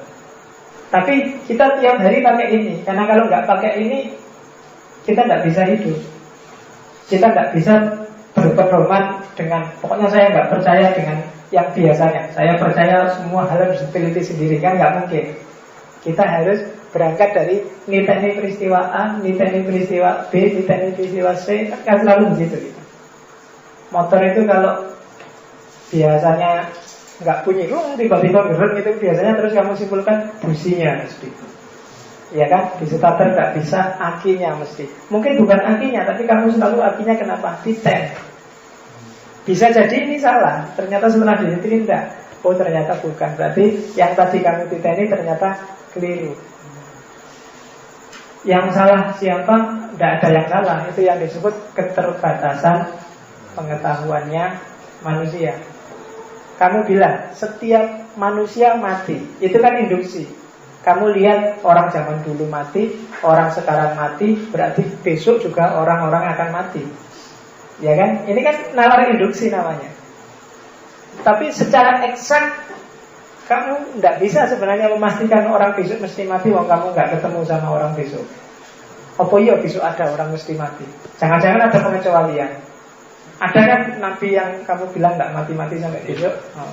Tapi kita tiap hari pakai ini, karena kalau nggak pakai ini kita nggak bisa hidup. Kita nggak bisa berpedoman dengan, pokoknya saya nggak percaya dengan yang biasanya. Saya percaya semua hal harus diteliti sendiri, kan nggak mungkin. Kita harus berangkat dari niteni peristiwa A, niteni peristiwa B, niteni peristiwa C, kan selalu begitu gitu. Motor itu kalau biasanya nggak bunyi, tiba-tiba gerak itu biasanya terus kamu simpulkan businya mesti. Ya kan, di starter nggak bisa, akinya mesti. Mungkin bukan akinya, tapi kamu selalu akinya kenapa? Titen. Bisa jadi ini salah, ternyata setelah diteliti enggak. Oh ternyata bukan, berarti yang tadi kamu titeni ternyata keliru. Yang salah siapa? Tidak ada yang salah. Itu yang disebut keterbatasan pengetahuannya manusia. Kamu bilang setiap manusia mati, itu kan induksi. Kamu lihat orang zaman dulu mati, orang sekarang mati, berarti besok juga orang-orang akan mati. Ya kan? Ini kan nalar induksi namanya. Tapi secara eksak kamu tidak bisa sebenarnya memastikan orang besok mesti mati, wong kamu nggak ketemu sama orang besok. Apa iya besok ada orang mesti mati? Jangan-jangan ada pengecualian. Ada kan nabi yang kamu bilang nggak mati-mati sampai besok? Oh.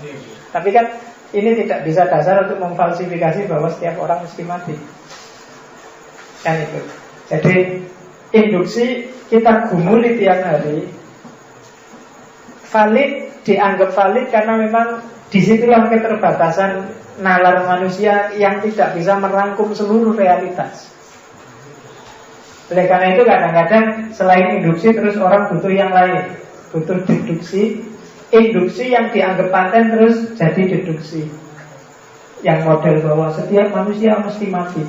Tapi kan ini tidak bisa dasar untuk memfalsifikasi bahwa setiap orang mesti mati. Kan itu. Jadi induksi kita gumuli tiap hari, valid, dianggap valid karena memang disitulah keterbatasan nalar manusia yang tidak bisa merangkum seluruh realitas. Oleh karena itu kadang-kadang selain induksi terus orang butuh yang lain, butuh deduksi. Induksi yang dianggap paten terus jadi deduksi. Yang model bahwa setiap manusia mesti mati,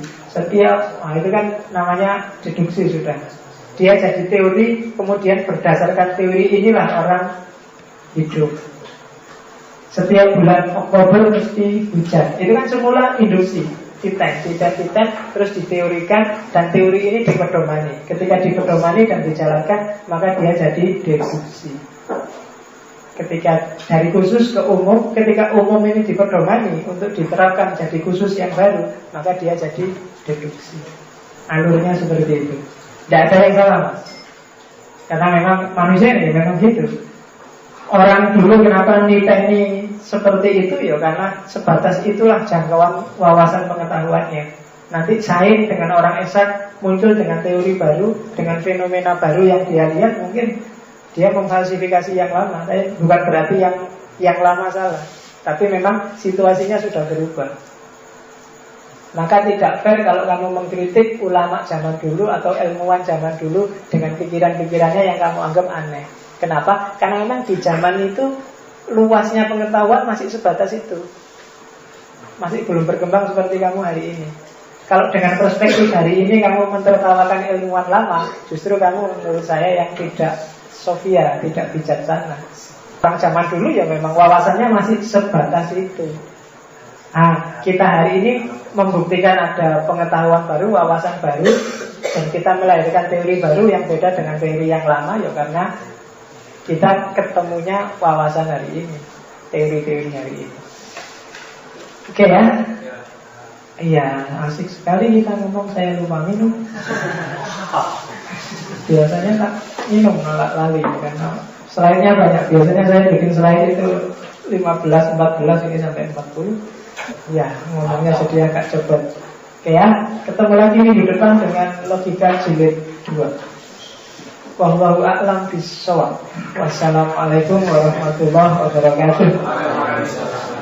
itu kan namanya deduksi sudah. Dia jadi teori, kemudian berdasarkan teori inilah orang hidup. Setiap bulan Oktober mesti hujan. Itu kan semula induksi, titen, terus diteorikan, dan teori ini dipedomani. Ketika dipedomani dan dijalankan, maka dia jadi deduksi. Ketika dari khusus ke umum, ketika umum ini dipedomani untuk diterapkan jadi khusus yang baru, maka dia jadi deduksi. Alurnya seperti itu. Tidak ada yang salah, Mas. Karena memang manusia ini memang gitu. Orang dulu kenapa niteni seperti itu ya karena sebatas itulah jangkauan wawasan pengetahuannya. Nanti saing dengan orang eksak muncul dengan teori baru, dengan fenomena baru yang dia lihat, mungkin dia memfalsifikasi yang lama. Tapi bukan berarti yang lama salah, tapi memang situasinya sudah berubah. Maka tidak fair kalau kamu mengkritik ulama zaman dulu atau ilmuwan zaman dulu dengan pikiran-pikirannya yang kamu anggap aneh. Kenapa? Karena memang di zaman itu luasnya pengetahuan masih sebatas itu, masih belum berkembang seperti kamu hari ini. Kalau dengan perspektif hari ini kamu mentertawakan ilmuwan lama, justru kamu menurut saya yang tidak sofia, tidak bijaksana. Orang zaman dulu ya memang wawasannya masih sebatas itu. Nah, kita hari ini membuktikan ada pengetahuan baru, wawasan baru, dan kita melahirkan teori baru yang beda dengan teori yang lama, ya karena kita ketemunya wawasan hari ini, teori-teori hari ini. Oke ya? Iya, asik sekali kita ngomong, saya lupa minum. Biasanya tak minum, nolak lali karena Slide-nya banyak. Biasanya saya bikin slide itu 15, 14, ini sampai 40. Ya, ngomongnya jadi agak cepet. Oke ya, ketemu lagi di depan dengan logika jilid 2. Wallahu a'lam bishawab. Wassalamualaikum warahmatullahi wabarakatuh.